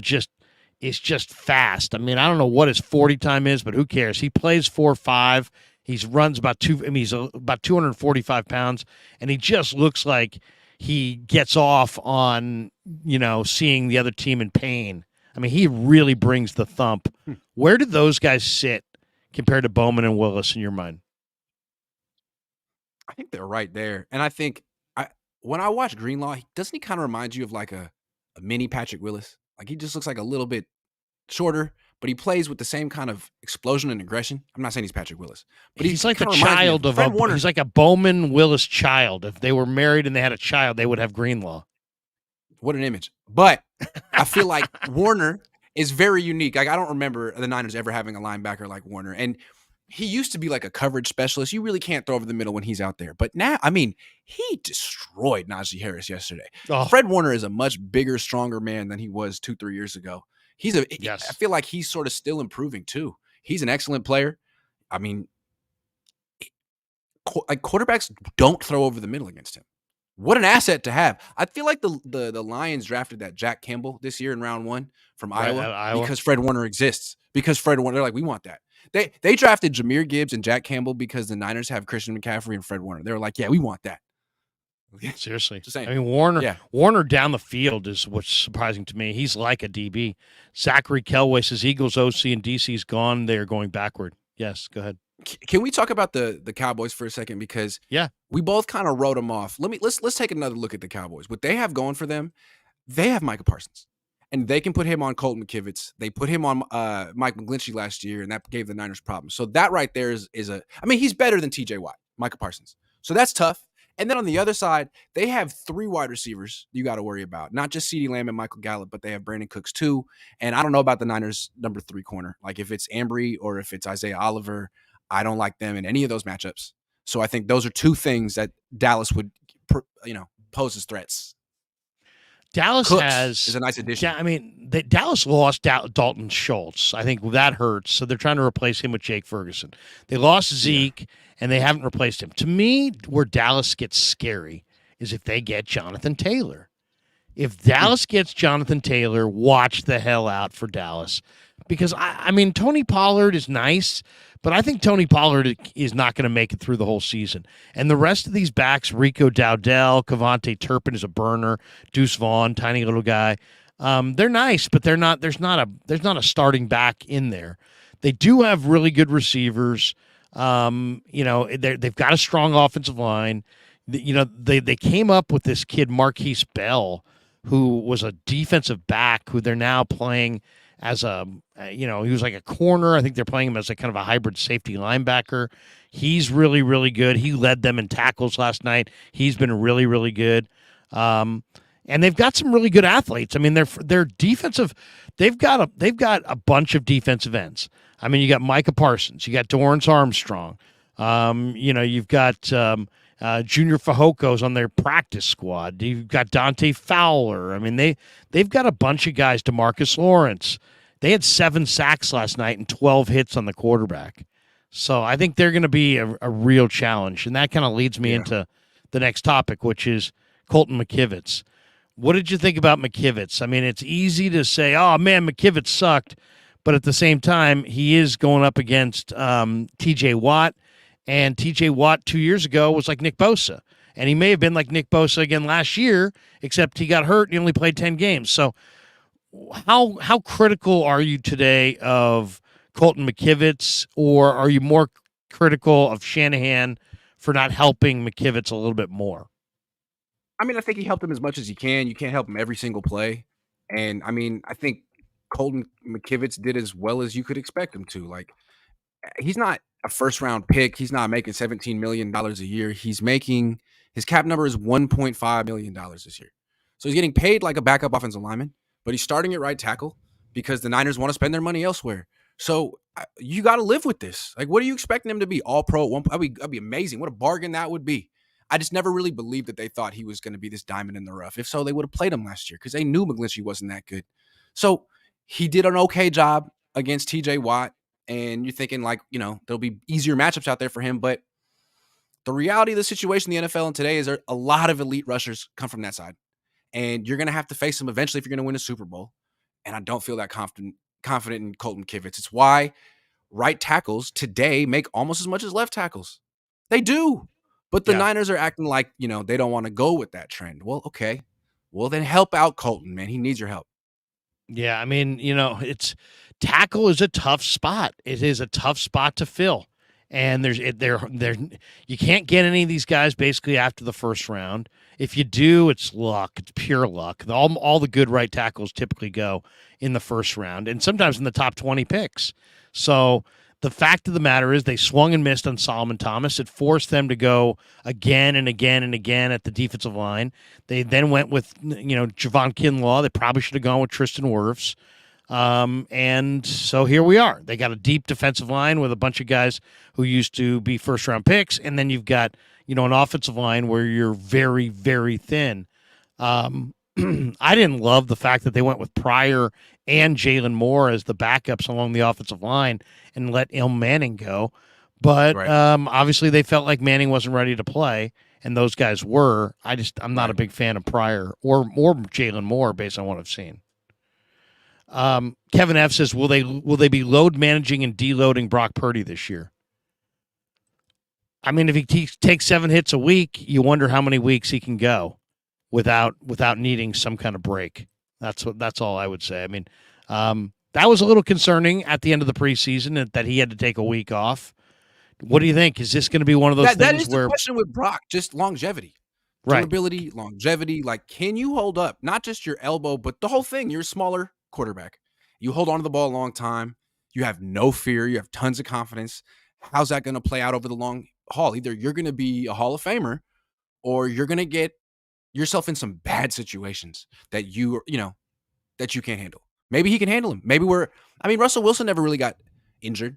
is just fast. I mean, I don't know what his 40 time is, but who cares? He plays 4.5. He runs he's about 245 pounds, and he just looks like he gets off on, seeing the other team in pain. I mean, he really brings the thump. Where do those guys sit compared to Bowman and Willis in your mind? I think they're right there. And I think when I watch Greenlaw, doesn't he kind of remind you of like a mini Patrick Willis? Like, he just looks like a little bit shorter, but he plays with the same kind of explosion and aggression. I'm not saying he's Patrick Willis, but he's like a child of Warner. He's like a Bowman Willis child. If they were married and they had a child, they would have Greenlaw. What an image. But I feel like Warner is very unique. Like, I don't remember the Niners ever having a linebacker like Warner. And he used to be like a coverage specialist. You really can't throw over the middle when he's out there. But now, I mean, he destroyed Najee Harris yesterday. Oh. Fred Warner is a much bigger, stronger man than he was 2-3 years ago. I feel like he's sort of still improving too. He's an excellent player. I mean, like, quarterbacks don't throw over the middle against him. What an asset to have. I feel like the Lions drafted that Jack Campbell this year in round 1 from Right, Iowa Iowa. because Fred Warner exists. Because Fred Warner, they're like, we want that. They drafted Jahmyr Gibbs and Jack Campbell because the Niners have Christian McCaffrey and Fred Warner. They were like, yeah, we want that. Seriously. Just saying. I mean, Warner Yeah. Warner down the field is what's surprising to me. He's like a DB. Zachary Kelway says Eagles OC and DC's gone. They're going backward. Yes, go ahead. Can we talk about the Cowboys for a second? Because Yeah. we both kind of wrote them off. Let's take another look at the Cowboys. What they have going for them, they have Micah Parsons. And they can put him on Colton McKivitz. They put him on Mike McGlinchey last year, and that gave the Niners problems. So that right there is he's better than TJ Watt, Micah Parsons. So that's tough. And then on the other side, they have 3 wide receivers you got to worry about. Not just CeeDee Lamb and Michael Gallup, but they have Brandon Cooks too. And I don't know about the Niners' number 3 corner. Like if it's Ambry or if it's Isaiah Oliver, I don't like them in any of those matchups. So I think those are 2 things that Dallas would, pose as threats. Dallas is a nice addition. I mean, Dallas lost Dalton Schultz. I think that hurts. So they're trying to replace him with Jake Ferguson. They lost Zeke, and they haven't replaced him. To me, where Dallas gets scary is if they get Jonathan Taylor. If Dallas gets Jonathan Taylor, watch the hell out for Dallas. Because, I mean, Tony Pollard is nice, but I think Tony Pollard is not going to make it through the whole season. And the rest of these backs, Rico Dowdell, Kevontae Turpin is a burner, Deuce Vaughn, tiny little guy. They're nice, but there's not a starting back in there. They do have really good receivers. They've got a strong offensive line. They came up with this kid Marquise Bell, who was a defensive back, who they're now playing as he was like a corner. I think they're playing him as a kind of a hybrid safety linebacker. He's really, really good. He led them in tackles last night. He's been really, really good. And they've got some really good athletes. I mean, they're defensive. They've got a bunch of defensive ends. I mean, you got Micah Parsons. You got Dorrance Armstrong. You've got Junior Fajoko's on their practice squad. You've got Dante Fowler. I mean, they've got a bunch of guys. DeMarcus Lawrence. They had 7 sacks last night and 12 hits on the quarterback. So I think they're going to be a real challenge. And that kind of leads me into the next topic, which is Colton McKivitz. What did you think about McKivitz? I mean, it's easy to say, oh, man, McKivitz sucked. But at the same time, he is going up against TJ Watt. And TJ Watt 2 years ago was like Nick Bosa. And he may have been like Nick Bosa again last year, except he got hurt and he only played 10 games. So how critical are you today of Colton McKivitz, or are you more critical of Shanahan for not helping McKivitz a little bit more? I mean, I think he helped him as much as he can. You can't help him every single play. And, I mean, I think Colton McKivitz did as well as you could expect him to. Like, he's not a first-round pick. He's not making $17 million a year. He's making – his cap number is $1.5 million this year. So he's getting paid like a backup offensive lineman, but he's starting at right tackle because the Niners want to spend their money elsewhere. So you got to live with this. Like, what are you expecting him to be? All-pro at one point? That'd be amazing. What a bargain that would be. I just never really believed that they thought he was going to be this diamond in the rough. If so, they would have played him last year because they knew McGlinchey wasn't that good. So he did an okay job against TJ Watt, and you're thinking like, there'll be easier matchups out there for him. But the reality of the situation in the NFL today is there a lot of elite rushers come from that side. And you're going to have to face them eventually if you're going to win a Super Bowl. And I don't feel that confident in Colton McKivitz. It's why right tackles today make almost as much as left tackles. They do. But the Niners are acting like, they don't want to go with that trend. Well, okay. Well, then help out Colton, man. He needs your help. Yeah, I mean, it's tackle is a tough spot. It is a tough spot to fill. And you can't get any of these guys basically after the first round. If you do, it's luck. It's pure luck. All the good right tackles typically go in the first round and sometimes in the top 20 picks. So the fact of the matter is they swung and missed on Solomon Thomas. It forced them to go again and again and again at the defensive line. They then went with, Javon Kinlaw. They probably should have gone with Tristan Wirfs. And so here we are. They got a deep defensive line with a bunch of guys who used to be first-round picks, and then you've got, an offensive line where you're very, very thin. I didn't love the fact that they went with Pryor and Jalen Moore as the backups along the offensive line and let Manning go. But obviously they felt like Manning wasn't ready to play, and those guys were. I'm not a big fan of Pryor or Jalen Moore based on what I've seen. Kevin F says, will they be load managing and deloading Brock Purdy this year? I mean, if he takes 7 hits a week, you wonder how many weeks he can go without needing some kind of break. That's all I would say. I mean, that was a little concerning at the end of the preseason that he had to take a week off. What do you think? Is this going to be one of those things that is where the question with Brock? Just longevity, durability, longevity. Like, can you hold up not just your elbow, but the whole thing? You're a smaller quarterback. You hold on to the ball a long time. You have no fear. You have tons of confidence. How's that going to play out over the long haul? Either you're going to be a Hall of Famer, or you're going to get yourself in some bad situations that you can't handle. Maybe he can handle them. Russell Wilson never really got injured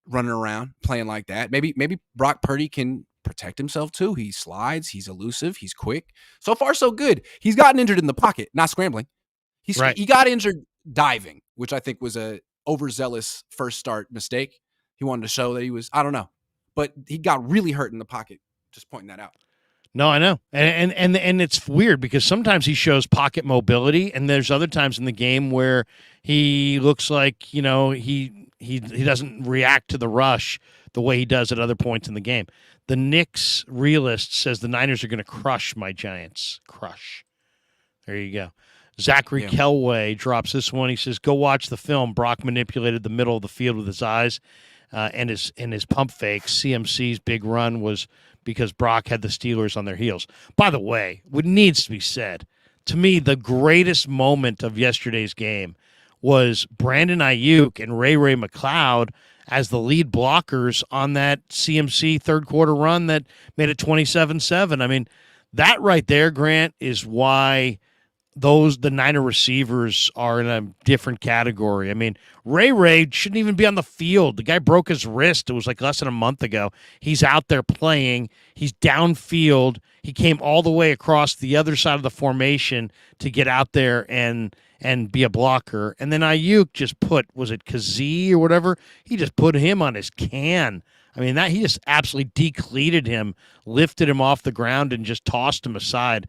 running around playing like that. Maybe Brock Purdy can protect himself too. He slides, he's elusive, he's quick. So far, so good. He's gotten injured in the pocket, not scrambling. He got injured diving, which I think was a overzealous first start mistake. He wanted to show that he was, I don't know. But he got really hurt in the pocket, just pointing that out. No, I know. And it's weird because sometimes he shows pocket mobility, and there's other times in the game where he looks like, he doesn't react to the rush the way he does at other points in the game. The Knicks realist says the Niners are going to crush my Giants. Crush. There you go. Zachary Kelway drops this one. He says, go watch the film. Brock manipulated the middle of the field with his eyes and his pump fakes. CMC's big run was because Brock had the Steelers on their heels. By the way, what needs to be said, to me, the greatest moment of yesterday's game was Brandon Ayuk and Ray McLeod as the lead blockers on that CMC third quarter run that made it 27-7. I mean, that right there, Grant, is why the Niner receivers are in a different category. I mean, Ray shouldn't even be on the field. The guy broke his wrist. It was like less than a month ago. He's out there playing. He's downfield. He came all the way across the other side of the formation to get out there and be a blocker. And then Ayuk just was it Kazee or whatever? He just put him on his can. I mean, he just absolutely decleated him, lifted him off the ground, and just tossed him aside.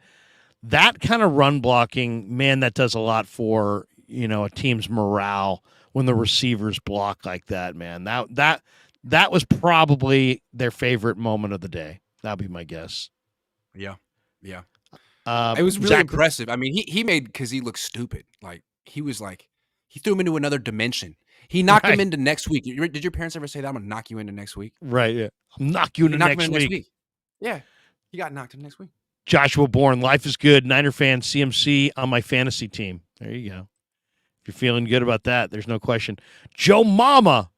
That kind of run blocking, man, that does a lot for, a team's morale when the receivers block like that, man. That was probably their favorite moment of the day. That'd be my guess. Yeah. It was really impressive. I mean, he made Kazee look stupid. Like, he threw him into another dimension. He knocked him into next week. Did your parents ever say that? I'm going to knock you into next week? Right, yeah. Knock you into next week. Yeah, he got knocked into next week. Joshua Bourne, life is good. Niner fan, CMC on my fantasy team. There you go. If you're feeling good about that, there's no question. Joe Mama,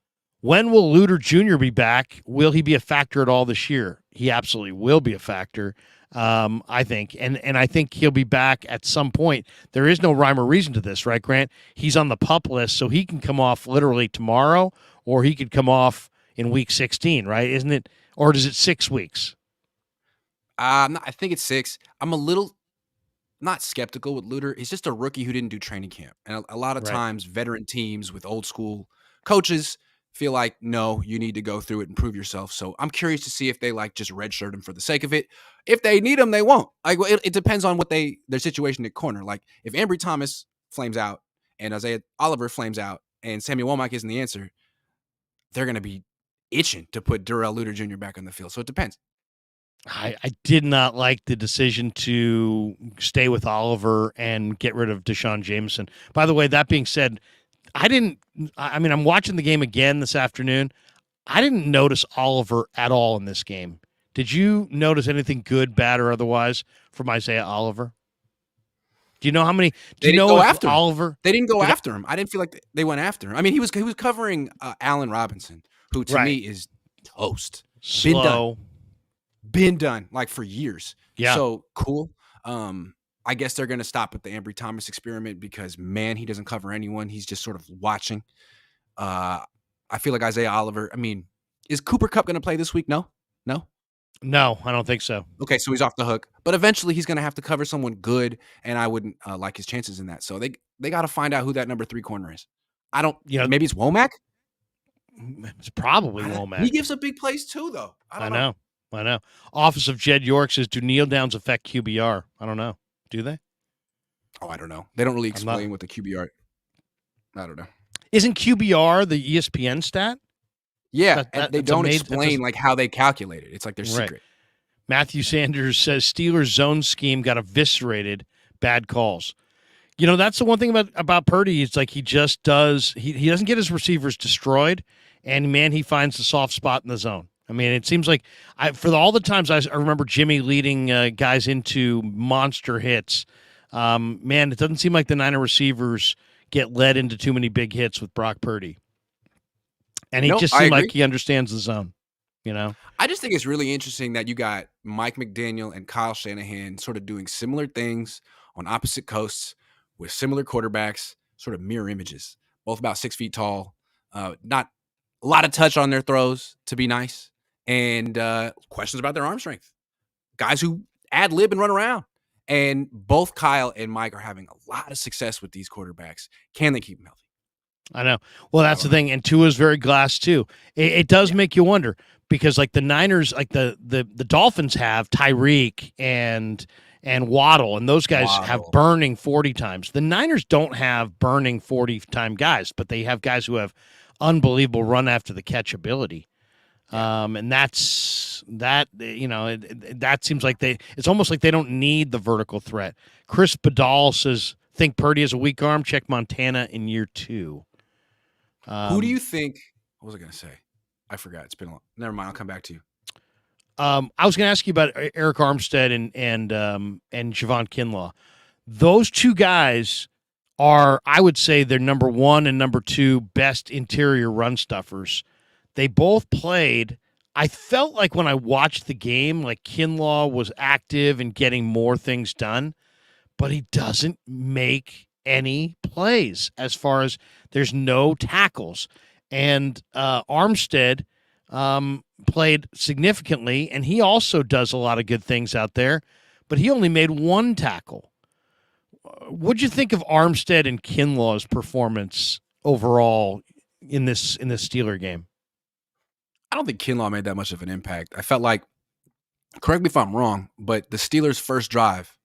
when will Luter Jr. be back? Will he be a factor at all this year? He absolutely will be a factor, I think. And I think he'll be back at some point. There is no rhyme or reason to this, right, Grant? He's on the PUP list, so he can come off literally tomorrow, or he could come off in week 16, right? Isn't it? Or is it 6 weeks? I think it's 6. I'm a little not skeptical with Luter. He's just a rookie who didn't do training camp. And a lot of times veteran teams with old school coaches feel like, no, you need to go through it and prove yourself. So I'm curious to see if they just redshirt him for the sake of it. If they need him, they won't. It depends on what their situation at corner. Like, if Ambry Thomas flames out and Isaiah Oliver flames out and Samuel Womack isn't the answer, they're going to be itching to put Darrell Luter Jr. back on the field. So it depends. I did not like the decision to stay with Oliver and get rid of Deshaun Jameson. By the way, that being said, I'm watching the game again this afternoon. I didn't notice Oliver at all in this game. Did you notice anything good, bad, or otherwise from Isaiah Oliver? Do you know how many? They didn't go after Oliver. They didn't go after him. I didn't feel like they went after him. I mean, he was covering Allen Robinson, who to me is toast. Slow. Been done like for years. Yeah. So cool. I guess they're going to stop at the Ambry Thomas experiment because, man, he doesn't cover anyone. He's just sort of watching. I feel like Isaiah Oliver. I mean, is Cooper Kupp going to play this week? No, I don't think so. Okay, so he's off the hook. But eventually he's going to have to cover someone good, and I wouldn't like his chances in that. So they got to find out who that number 3 corner is. I don't. Maybe it's Womack. It's probably Womack. He gives up big plays too, though. I don't know. I know. Office of Jed York says, do kneel downs affect QBR? I don't know. Do they? Oh, I don't know. They don't really I'm not. explain what the QBR. I don't know. Isn't QBR the ESPN stat? Yeah, and they That's a don't made. That's explain like how they calculate it. It's like their right. secret. Matthew Sanders says Steelers zone scheme got eviscerated. Bad calls. You know, that's the one thing about Purdy. It's like he just does. He doesn't get his receivers destroyed, and man, he finds the soft spot in the zone. I mean, it seems like all the times I remember Jimmy leading guys into monster hits. Man, it doesn't seem like the Niner receivers get led into too many big hits with Brock Purdy, and he just seemed like he understands the zone. You know, I just think it's really interesting that you got Mike McDaniel and Kyle Shanahan sort of doing similar things on opposite coasts with similar quarterbacks, sort of mirror images, both about 6 feet tall, not a lot of touch on their throws to be nice, and questions about their arm strength. Guys who ad lib and run around. And both Kyle and Mike are having a lot of success with these quarterbacks. Can they keep them healthy? I know. Well, that's the thing. And Tua's very glass too. It does make you wonder because like the Niners, like the Dolphins have Tyreek and Waddle, and those guys have burning 40 times. The Niners don't have burning 40-time guys, but they have guys who have unbelievable run after the catch ability. And that's that. You know, that seems like it's almost like they don't need the vertical threat. Chris Badal says, "Think Purdy has a weak arm. Check Montana in year 2." Who do you think? What was I going to say? I forgot. It's been a long. Never mind. I'll come back to you. I was going to ask you about Eric Armstead and Javon Kinlaw. Those two guys are, I would say, they're number 1 and number 2 best interior run stuffers. They both played. I felt like when I watched the game, like Kinlaw was active and getting more things done, but he doesn't make any plays as far as there's no tackles. And Armstead played significantly, and he also does a lot of good things out there, but he only made 1 tackle. What'd you think of Armstead and Kinlaw's performance overall in this Steeler game? I don't think Kinlaw made that much of an impact. I felt like, correct me if I'm wrong, but the Steelers' first drive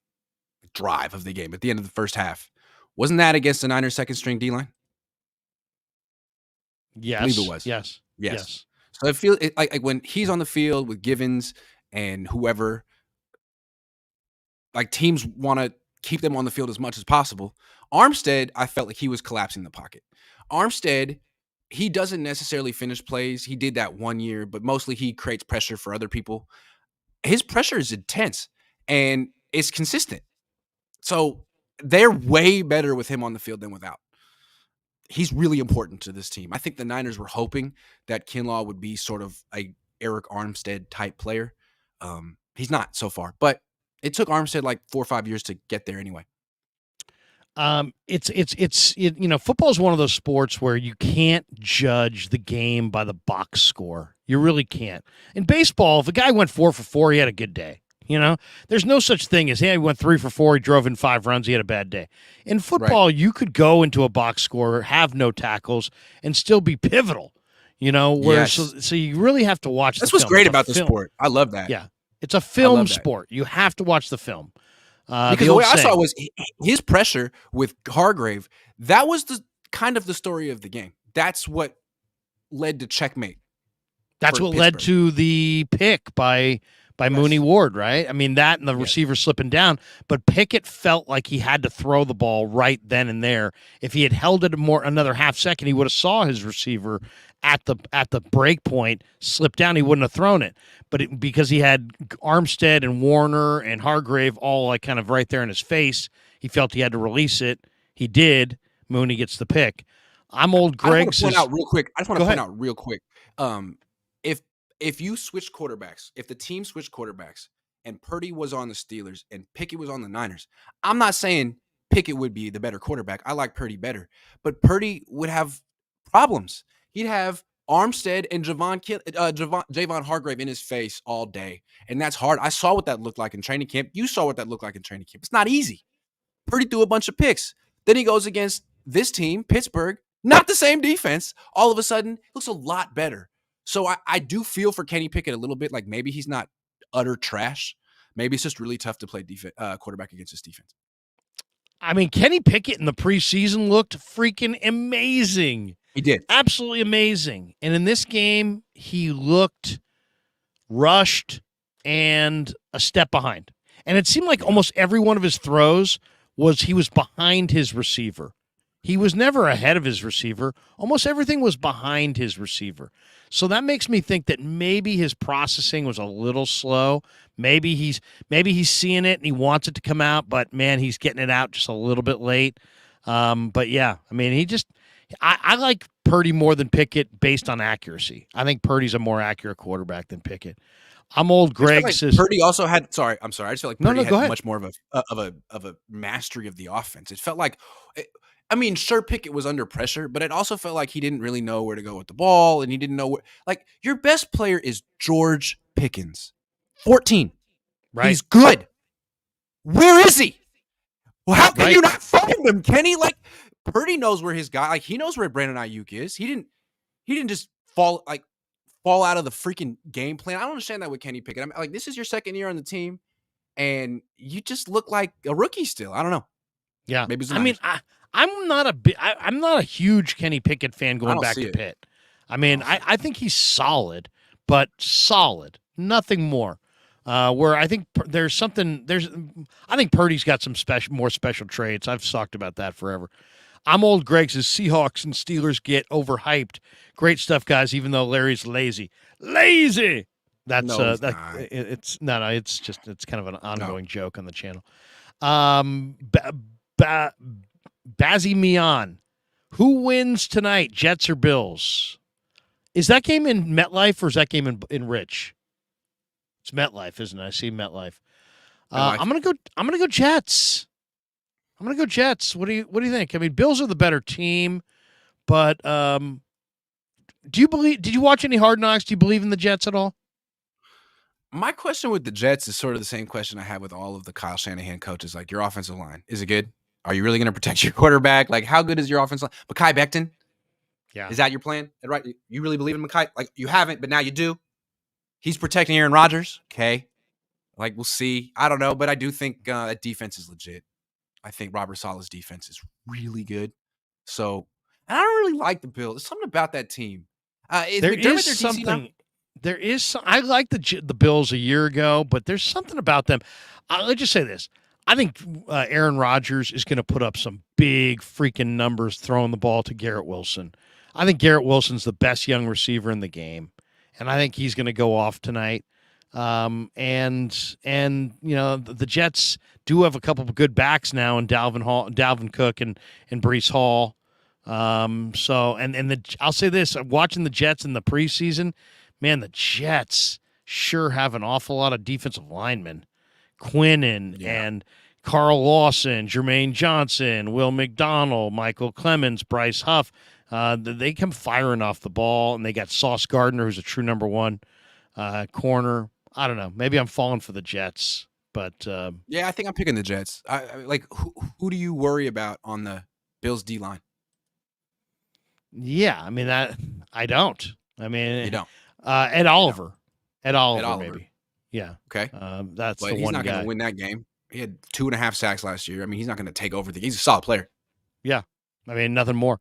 of the game at the end of the first half, wasn't that against the Niners' second string D-line? Yes. I believe it was. Yes. So I feel like when he's on the field with Givens and whoever, like teams want to keep them on the field as much as possible. Armstead, I felt like he was collapsing the pocket. Armstead, he doesn't necessarily finish plays. He did that 1 year, but mostly he creates pressure for other people. His pressure is intense and it's consistent. So they're way better with him on the field than without. He's really important to this team. I think the Niners were hoping that Kinlaw would be sort of a Eric Armstead type player. He's not so far, but it took Armstead like 4 or 5 years to get there anyway. Football is one of those sports where you can't judge the game by the box score. You really can't. In baseball, if a guy went 4 for 4, he had a good day. You know, there's no such thing as, hey, he went 3 for 4, he drove in 5 runs, he had a bad day. In football, you could go into a box score, have no tackles, and still be pivotal. You know, where so you really have to watch. That's what's great about the sport. I love that. Yeah, it's a film sport. You have to watch the film. Because the way I saw it was his pressure with Hargrave. That was the kind of the story of the game. That's what led to checkmate. That's what led to the pick by Mooney Ward, right? I mean, that and the receiver slipping down. But Pickett felt like he had to throw the ball right then and there. If he had held it another half second, he would have saw his receiver at the break point slip down. He wouldn't have thrown it. But because he had Armstead and Warner and Hargrave all like kind of right there in his face, he felt he had to release it. He did. Mooney gets the pick. I'm old Greg. I just want to point out real quick. If you switch quarterbacks, if the team switched quarterbacks and Purdy was on the Steelers and Pickett was on the Niners, I'm not saying Pickett would be the better quarterback. I like Purdy better, but Purdy would have problems. He'd have Armstead and Javon Hargrave in his face all day, and that's hard. I saw what that looked like in training camp. You saw what that looked like in training camp. It's not easy. Purdy threw a bunch of picks. Then he goes against this team, Pittsburgh, not the same defense. All of a sudden, looks a lot better. So I do feel for Kenny Pickett a little bit. Like maybe he's not utter trash. Maybe it's just really tough to play quarterback against this defense. I mean, Kenny Pickett in the preseason looked freaking amazing. He did. Absolutely amazing. And in this game, he looked rushed and a step behind. And it seemed like almost every one of his throws he was behind his receiver. He was never ahead of his receiver. Almost everything was behind his receiver. So that makes me think that maybe his processing was a little slow. Maybe he's seeing it and he wants it to come out, but man, he's getting it out just a little bit late. But yeah, I mean, I like Purdy more than Pickett based on accuracy. I think Purdy's a more accurate quarterback than Pickett. I'm old. Greg says Purdy also had. Sorry, I'm sorry. I just feel like Purdy had much more of a mastery of the offense. It felt like, I mean, sure, Pickett was under pressure, but it also felt like he didn't really know where to go with the ball, and he didn't know where. Like your best player is George Pickens, 14. Right. He's good. Where is he? Well, how can Right. you not find him, Kenny? Like Purdy knows where his guy. Like he knows where Brandon Ayuk is. He didn't just fall out of the freaking game plan. I don't understand that with Kenny Pickett. I'm like, this is your second year on the team, and you just look like a rookie still. I don't know. Yeah, maybe. I mean, I'm not a huge Kenny Pickett fan going back to Pitt. I mean, I think he's solid, but solid, nothing more. Where I think I think Purdy's got some more special traits. I've talked about that forever. I'm old. Greg says Seahawks and Steelers get overhyped. Great stuff, guys. Even though Larry's lazy. That's it's kind of an ongoing joke on the channel. Bazzy Mian, who wins tonight? Jets or Bills? Is that game in MetLife or is that game in Rich? It's MetLife, isn't it? I see MetLife. I'm gonna go Jets. I'm gonna go Jets. What do you think? I mean, Bills are the better team, but did you watch any Hard Knocks? Do you believe in the Jets at all? My question with the Jets is sort of the same question I have with all of the Kyle Shanahan coaches. Like, your offensive line, is it good? Are you really going to protect your quarterback? Like, how good is your offensive line? Mekhi Becton? Yeah. Is that your plan? Right? You really believe in Mekhi? Like, you haven't, but now you do. He's protecting Aaron Rodgers. Okay. Like, we'll see. I don't know, but I do think that defense is legit. I think Robert Saleh's defense is really good. So, and I don't really like the Bills. There's something about that team. There is something. There is. I liked the Bills a year ago, but there's something about them. Let's just say this. I think Aaron Rodgers is going to put up some big freaking numbers throwing the ball to Garrett Wilson. I think Garrett Wilson's the best young receiver in the game, and I think he's going to go off tonight. And you know, the Jets do have a couple of good backs now in Dalvin Cook and Breece Hall. I'll say this: watching the Jets in the preseason, man, the Jets sure have an awful lot of defensive linemen. Quinnen and Carl Lawson, Jermaine Johnson, Will McDonald, Michael Clemens, Bryce Huff. They come firing off the ball, and they got Sauce Gardner, who's a true number one corner. I don't know. Maybe I'm falling for the Jets, but yeah, I think I'm picking the Jets. Like, who do you worry about on the Bills D line? Yeah, I mean I don't. I mean, you don't. Ed Oliver. Ed Oliver, maybe. Yeah. Okay. That's but the he's one not guy. going to win that game. He had 2.5 sacks last year. I mean, he's not going to take over he's a solid player. Yeah. I mean, nothing more.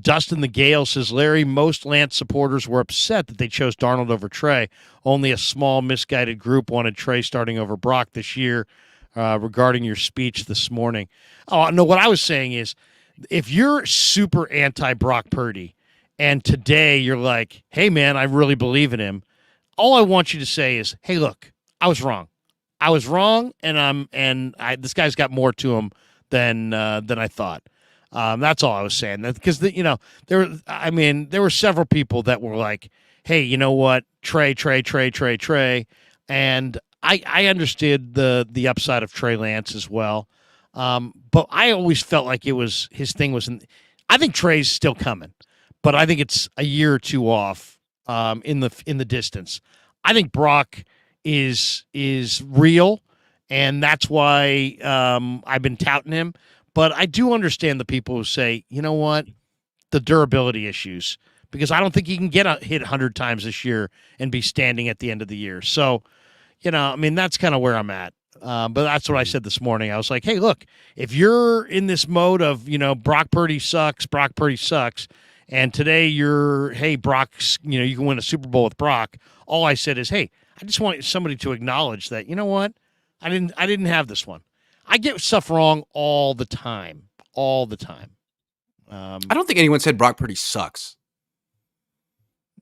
Dustin the Gale says, Larry, most Lance supporters were upset that they chose Darnold over Trey. Only a small, misguided group wanted Trey starting over Brock this year. Regarding your speech this morning. Oh, no, what I was saying is, if you're super anti-Brock Purdy and today you're like, hey, man, I really believe in him, all I want you to say is, hey, look, I was wrong. I was wrong, and this guy's got more to him than I thought. That's all I was saying. Because there were several people that were like, hey, you know what, Trey, and I understood the upside of Trey Lance as well. But I always felt like his thing was I think Trey's still coming, but I think it's a year or two off in the distance. I think Brock is real, and that's why I've been touting him. But I do understand the people who say, you know what, the durability issues, because I don't think he can get hit 100 times this year and be standing at the end of the year. So, I mean, that's kind of where I'm at. But that's what I said this morning. I was like, hey, look, if you're in this mode of, Brock Purdy sucks, and today hey, Brock's, you can win a Super Bowl with Brock. All I said is, hey, I just want somebody to acknowledge that, you know what? I didn't have this one. I get stuff wrong all the time. I don't think anyone said Brock Purdy sucks.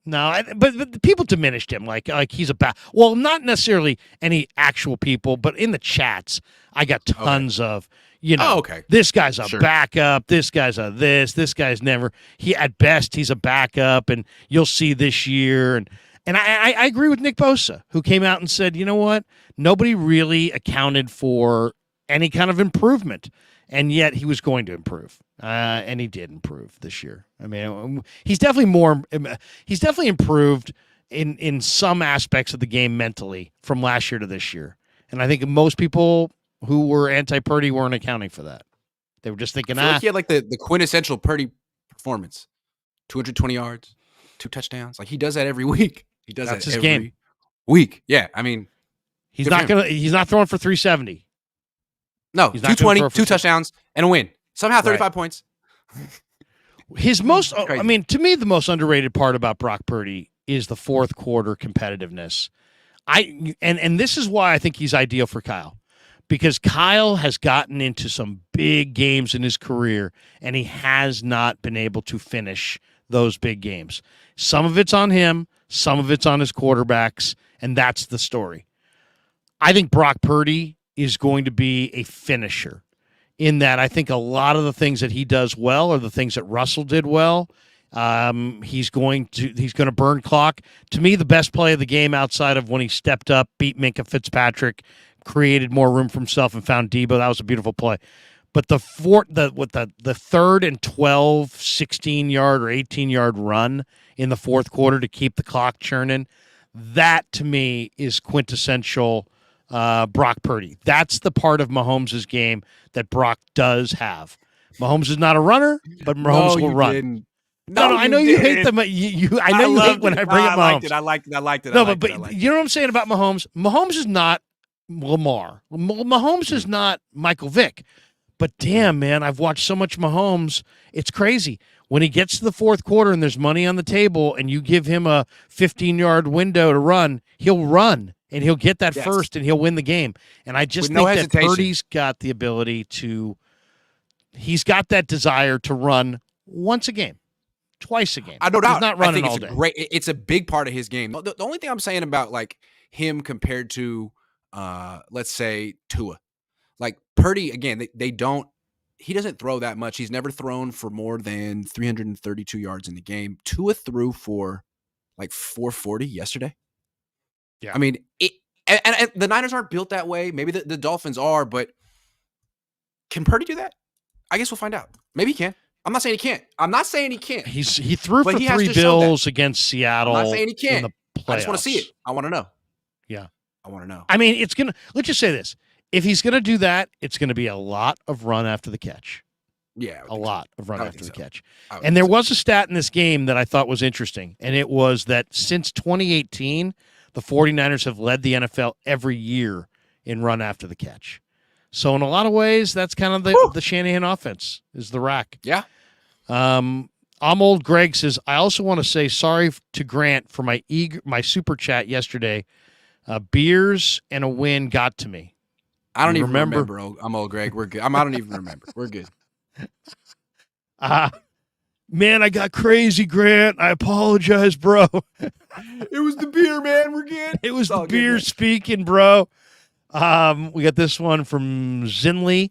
No, but the people diminished him like he's a well, not necessarily any actual people, but in the chats, I got tons of, this guy's a backup, this guy's this guy's never. At best he's a backup, and you'll see this year. And I agree with Nick Bosa, who came out and said, you know what, nobody really accounted for any kind of improvement, and yet he was going to improve. And he did improve this year. I mean, he's definitely improved in some aspects of the game mentally from last year to this year. And I think most people who were anti-Purdy weren't accounting for that. They were just thinking, like he had like the quintessential Purdy performance, 220 yards, 2 touchdowns. Like he does that every week. He does That's that his every game. Week. Yeah, I mean, he's not throwing for 370. No, 220, 2 touchdowns, and a win. Somehow 35 points. To me, the most underrated part about Brock Purdy is the fourth quarter competitiveness. And this is why I think he's ideal for Kyle, because Kyle has gotten into some big games in his career, and he has not been able to finish those big games. Some of it's on him, some of it's on his quarterbacks, and that's the story. I think Brock Purdy is going to be a finisher, in that I think a lot of the things that he does well are the things that Russell did well. He's going to burn clock. To me, the best play of the game outside of when he stepped up, beat Minkah Fitzpatrick, created more room for himself, and found Debo. That was a beautiful play. But the third and 12, 16-yard or 18-yard run in the fourth quarter to keep the clock churning, that to me is quintessential Brock Purdy. That's the part of Mahomes' game that Brock does have. Mahomes is not a runner, but Mahomes will run. Didn't. No, I know you hate them. I know you hate when I bring up Mahomes. I liked it. No, but you know what I'm saying about Mahomes? Mahomes is not Lamar. Mahomes is not Michael Vick. But damn, man, I've watched so much Mahomes. It's crazy. When he gets to the fourth quarter and there's money on the table and you give him a 15-yard window to run, he'll run. And he'll get that first, and he'll win the game. And I just think that Purdy's got the ability to – he's got that desire to run once a game, twice a game. I no doubt. He's not running all day. It's a big part of his game. The only thing I'm saying about, like, him compared to, let's say, Tua. Like, Purdy, again, they don't – he doesn't throw that much. He's never thrown for more than 332 yards in the game. Tua threw for, like, 440 yesterday. Yeah. I mean, and the Niners aren't built that way. Maybe the Dolphins are, but can Purdy do that? I guess we'll find out. Maybe he can. I'm not saying he can't. He threw for 3 bills against Seattle. I'm not saying he can't. I just want to see it. I want to know. Yeah. I want to know. I mean, let's just say this. If he's going to do that, it's going to be a lot of run after the catch. Yeah. A lot of run after the catch. And there was a stat in this game that I thought was interesting, and it was that since 2018, the 49ers have led the NFL every year in run after the catch. So in a lot of ways, that's kind of the Shanahan offense is the rack. Yeah. I'm old Greg says, I also want to say sorry to Grant for my super chat yesterday. Beers and a win got to me. I don't even remember. I'm old Greg. We're good. I don't even remember. We're good. Man, I got crazy, Grant. I apologize, bro. It was the beer, man. We're good. It was the beer speaking, bro. We got this one from Zinley.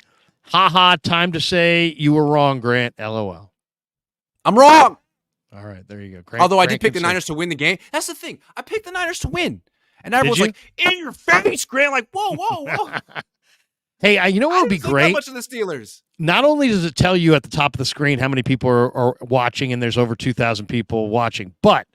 Ha, time to say you were wrong, Grant. LOL. I'm wrong. All right, there you go. Grant, although I did pick the Niners to win the game. That's the thing. I picked the Niners to win. And everyone's like, in your face, Grant. Like, whoa. Hey, you know what would be great? How much of the Steelers? Not only does it tell you at the top of the screen how many people are watching, and there's over 2,000 people watching, but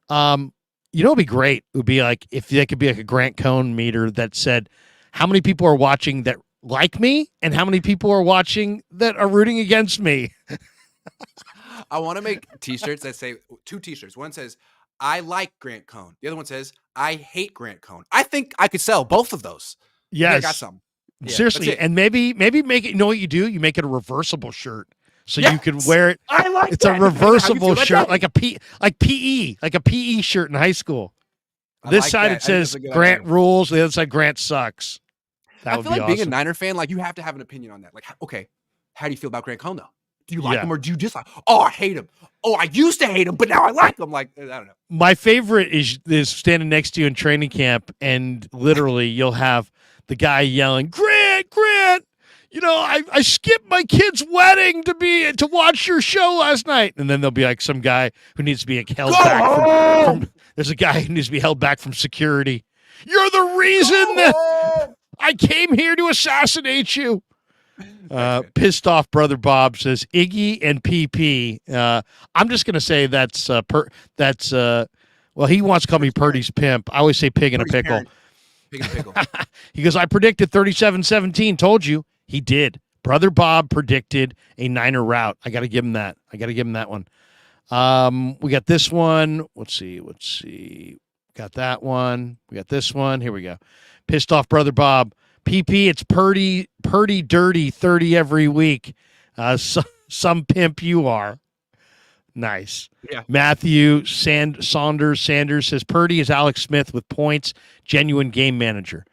you know what would be great? It would be like if there could be like a Grant Cohn meter that said how many people are watching that like me and how many people are watching that are rooting against me. I want to make T-shirts that say 2 T-shirts. One says I like Grant Cohn. The other one says I hate Grant Cohn. I think I could sell both of those. Yes, I got some. Yeah, seriously, and maybe make it. You know what you do? You make it a reversible shirt, so you can wear it. I like it's that. a reversible shirt, like a PE shirt in high school. This like side that. it says Grant rules. The other side Grant sucks. That I would feel be like being a awesome. Niner fan, like you have to have an opinion on that. Like, okay, how do you feel about Grant Cohn though? Do you like him or do you dislike? Oh, I hate him. Oh, I used to hate him, but now I like him. Like, I don't know. My favorite is standing next to you in training camp, and literally you'll have the guy yelling, Grant, you know, I skipped my kid's wedding to watch your show last night. And then there'll be like some guy who needs to be like held back from there's a guy who needs to be held back from security. You're the reason that I came here to assassinate you. Pissed off brother Bob says Iggy and PP. I'm just gonna say that's well, he wants to call me Purdy's pimp. I always say pig in a pickle. Parent. Pig in a pickle. He goes, I predicted 37-17. Told you. He did. Brother Bob predicted a Niner rout. I got to give him that. One. We got this one. Let's see. Got that one. We got this one. Here we go. Pissed off brother Bob. PP, it's Purdy dirty 30 every week. Some pimp you are. Nice. Yeah. Matthew Sanders says Purdy is Alex Smith with points, genuine game manager.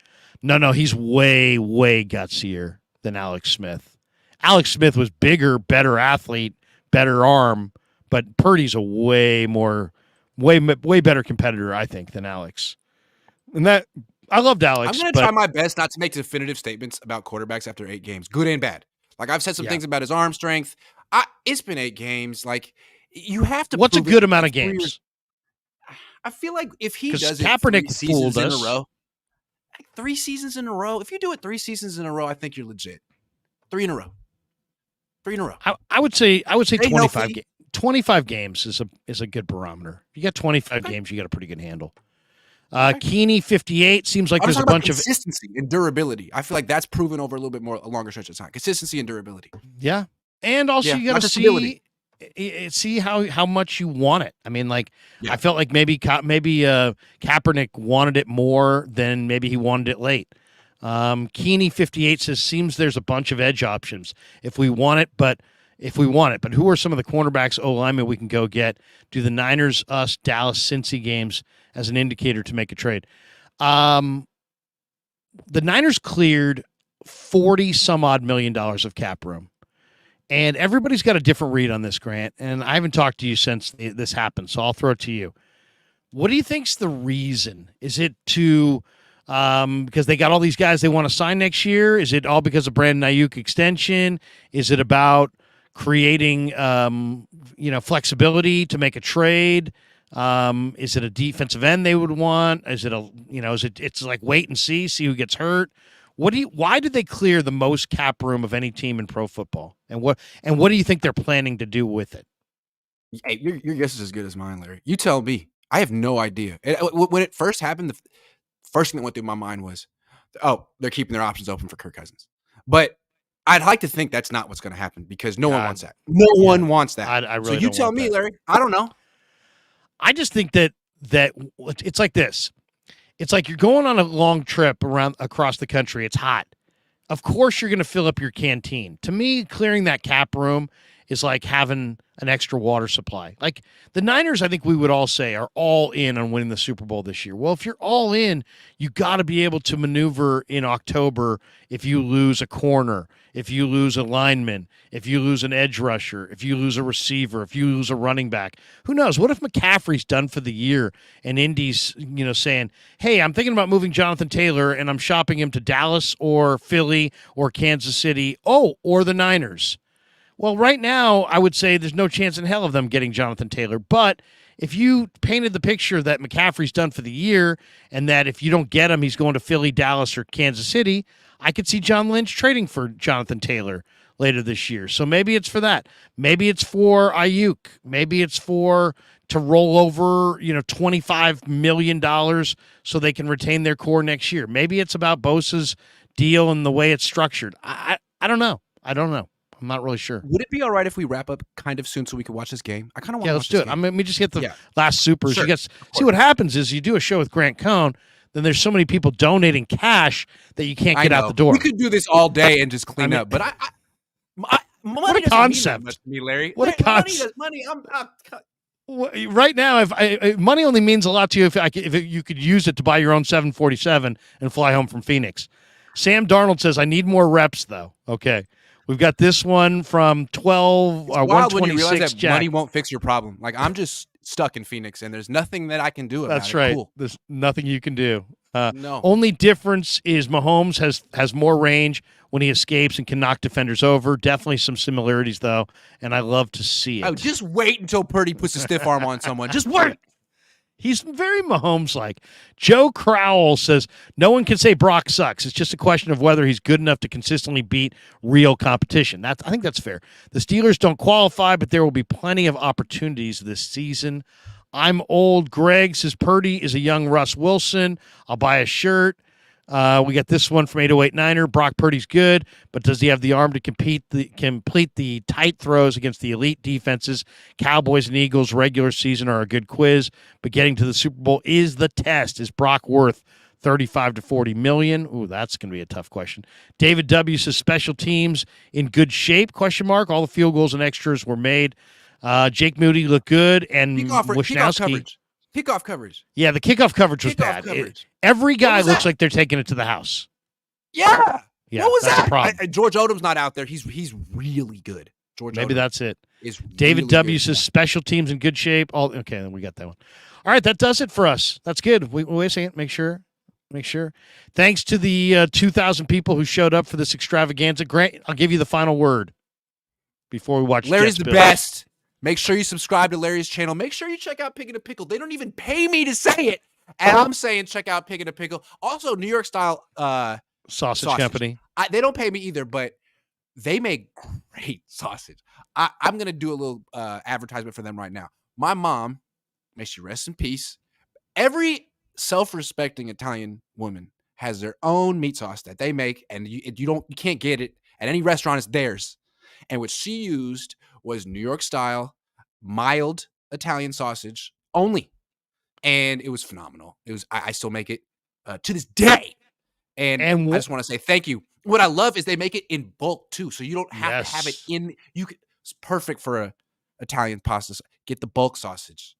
No, he's way, way gutsier than Alex Smith. Alex Smith was bigger, better athlete, better arm, but Purdy's a way better competitor, I think, than Alex. And that I loved Alex. I'm going to try my best not to make definitive statements about quarterbacks after 8 games, good and bad. Like I've said some things about his arm strength. It's been 8 games. Like you have to. What's a good amount of games? I feel like if he does Kaepernick it 3 seasons fooled us. in a row, 3 seasons in a row. If you do it 3 seasons in a row, I think you're legit. 3 in a row. 3 in a row. I would say 25. 25 games is a good barometer. If you got 25 games, you got a pretty good handle. Keeney 58 seems like there's a bunch of consistency and durability. I feel like that's proven over a little bit more a longer stretch of time. Consistency and durability. Yeah, and also you got to see how much you want it. I mean, like I felt like maybe Kaepernick wanted it more than maybe he wanted it late. Keeney 58 says seems there's a bunch of edge options if we want it, but who are some of the cornerbacks, O-linemen we can go get? Do the Niners, us, Dallas, Cincy games as an indicator to make a trade? The Niners cleared $40-some-odd million of cap room. And everybody's got a different read on this, Grant. And I haven't talked to you since this happened, so I'll throw it to you. What do you think's the reason? Is it because they got all these guys they want to sign next year? Is it all because of Brandon Ayuk extension? Is it about creating flexibility to make a trade? Is it a defensive end they would want? Is it it's like wait and see who gets hurt? Why did they clear the most cap room of any team in pro football? And what do you think they're planning to do with it? Hey, your guess is as good as mine, Larry. You tell me. I have no idea. When it first happened, the first thing that went through my mind was, they're keeping their options open for Kirk Cousins. But I'd like to think that's not what's going to happen because no one wants that. No one wants that. I really so you tell me, Larry. I don't know. I just think that it's like this. It's like you're going on a long trip across the country. It's hot. Of course, you're going to fill up your canteen. To me, clearing that cap room is like having an extra water supply. Like the Niners, I think we would all say, are all in on winning the Super Bowl this year. Well, if you're all in, you got to be able to maneuver in October if you lose a corner, if you lose a lineman, if you lose an edge rusher, if you lose a receiver, if you lose a running back. Who knows? What if McCaffrey's done for the year and Indy's, saying, hey, I'm thinking about moving Jonathan Taylor and I'm shopping him to Dallas or Philly or Kansas City, or the Niners. Well, right now, I would say there's no chance in hell of them getting Jonathan Taylor. But if you painted the picture that McCaffrey's done for the year and that if you don't get him, he's going to Philly, Dallas, or Kansas City, I could see John Lynch trading for Jonathan Taylor later this year. So maybe it's for that. Maybe it's for Ayuk. Maybe it's to roll over, $25 million so they can retain their core next year. Maybe it's about Bosa's deal and the way it's structured. I don't know. I'm not really sure. Would it be all right if we wrap up kind of soon so we could watch this game? I kind of want to Yeah, watch let's do this it. game. I mean, let me just hit the Yeah. last supers. Sure, You guys see what happens is you do a show with Grant Cohn, then there's so many people donating cash that you can't get out the door. We could do this all day and just clean up, but money a concept. Mean much to me, Larry. What a concept. Money. Right now, if money only means a lot to you if you could use it to buy your own 747 and fly home from Phoenix. Sam Darnold says, I need more reps, though. Okay. We've got this one from 12, It's wild when you 126 realize that Jack. money won't fix your problem. Like, I'm just stuck in Phoenix, and there's nothing that I can do about it. That's right. Cool. There's nothing you can do. No. Only difference is Mahomes has more range when he escapes and can knock defenders over. Definitely some similarities, though, and I love to see it. Oh, just wait until Purdy puts a stiff arm on someone. Just wait. He's very Mahomes-like. Joe Crowell says, no one can say Brock sucks. It's just a question of whether he's good enough to consistently beat real competition. I think that's fair. The Steelers don't qualify, but there will be plenty of opportunities this season. I'm old. Greg says, Purdy is a young Russ Wilson. I'll buy a shirt. We got this one from 808 Niner. Brock Purdy's good, but does he have the arm to complete the tight throws against the elite defenses? Cowboys and Eagles regular season are a good quiz, but getting to the Super Bowl is the test. Is Brock worth 35 to 40 million? Ooh, that's going to be a tough question. David W. says special teams in good shape? ? All the field goals and extras were made. Jake Moody looked good, and Wishnowski. Kickoff coverage. Yeah, the kickoff coverage was bad. Every guy looks like they're taking it to the house. Yeah. Yeah, what was that's that? a problem. George Odom's not out there. He's really good. Maybe that's it. Is David really W. good. says special teams in good shape. Okay, then we got that one. All right, that does it for us. That's good. Wait a second. Make sure. Thanks to the 2,000 people who showed up for this extravaganza. Grant, I'll give you the final word before we watch Larry's Jets the Bills. best. Make sure you subscribe to Larry's channel. Make sure you check out Pig and a Pickle. They don't even pay me to say it. And I'm saying check out Pig and a Pickle. Also, New York style sausage company. They don't pay me either, but they make great sausage. I'm going to do a little advertisement for them right now. My mom, may she rest in peace, every self-respecting Italian woman has their own meat sauce that they make, and you can't get it at any restaurant. It's theirs. And what she used was New York style, mild Italian sausage only. And it was phenomenal. I still make it to this day. And I just want to say thank you. What I love is they make it in bulk too. So you don't have to have it in, it's perfect for a Italian pasta. Get the bulk sausage.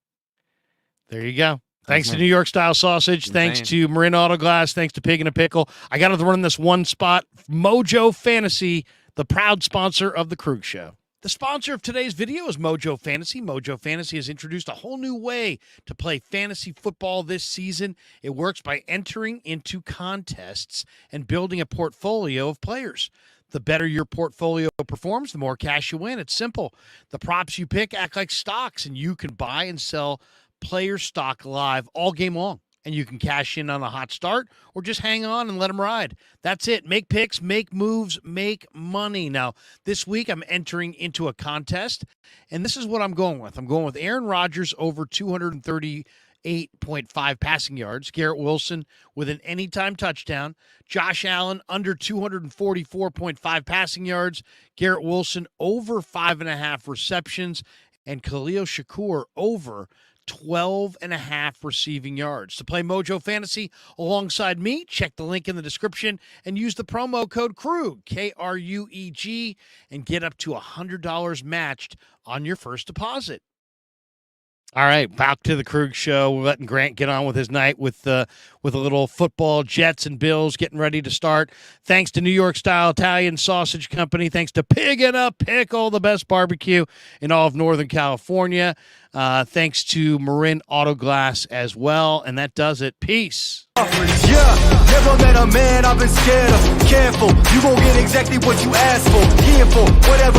There you go. Thanks to New York style sausage. Thanks to Marin Auto Glass. Thanks to Pig and a Pickle. I got to run this one spot. Mojo Fantasy, the proud sponsor of the Krug Show. The sponsor of today's video is Mojo Fantasy. Mojo Fantasy has introduced a whole new way to play fantasy football this season. It works by entering into contests and building a portfolio of players. The better your portfolio performs, the more cash you win. It's simple. The props you pick act like stocks, and you can buy and sell player stock live all game long. And you can cash in on a hot start or just hang on and let them ride. That's it. Make picks, make moves, make money. Now, this week I'm entering into a contest, and this is what I'm going with. I'm going with Aaron Rodgers over 238.5 passing yards, Garrett Wilson with an anytime touchdown, Josh Allen under 244.5 passing yards, Garrett Wilson over 5.5 receptions, and Khalil Shakur over 12.5 receiving yards. To play Mojo Fantasy alongside me, check the link in the description and use the promo code KRUG, KRUEG, and get up to $100 matched on your first deposit. All right, back to the Krug Show. We're letting Grant get on with his night with a little football, Jets and Bills getting ready to start. Thanks to New York Style Italian Sausage Company. Thanks to Pig and a Pickle, the best barbecue in all of Northern California. Thanks to Marin Auto Glass as well. And that does it. Peace. Yeah, never met a man I've been scared of. Careful, you gon' get exactly what you asked for. Here for whatever.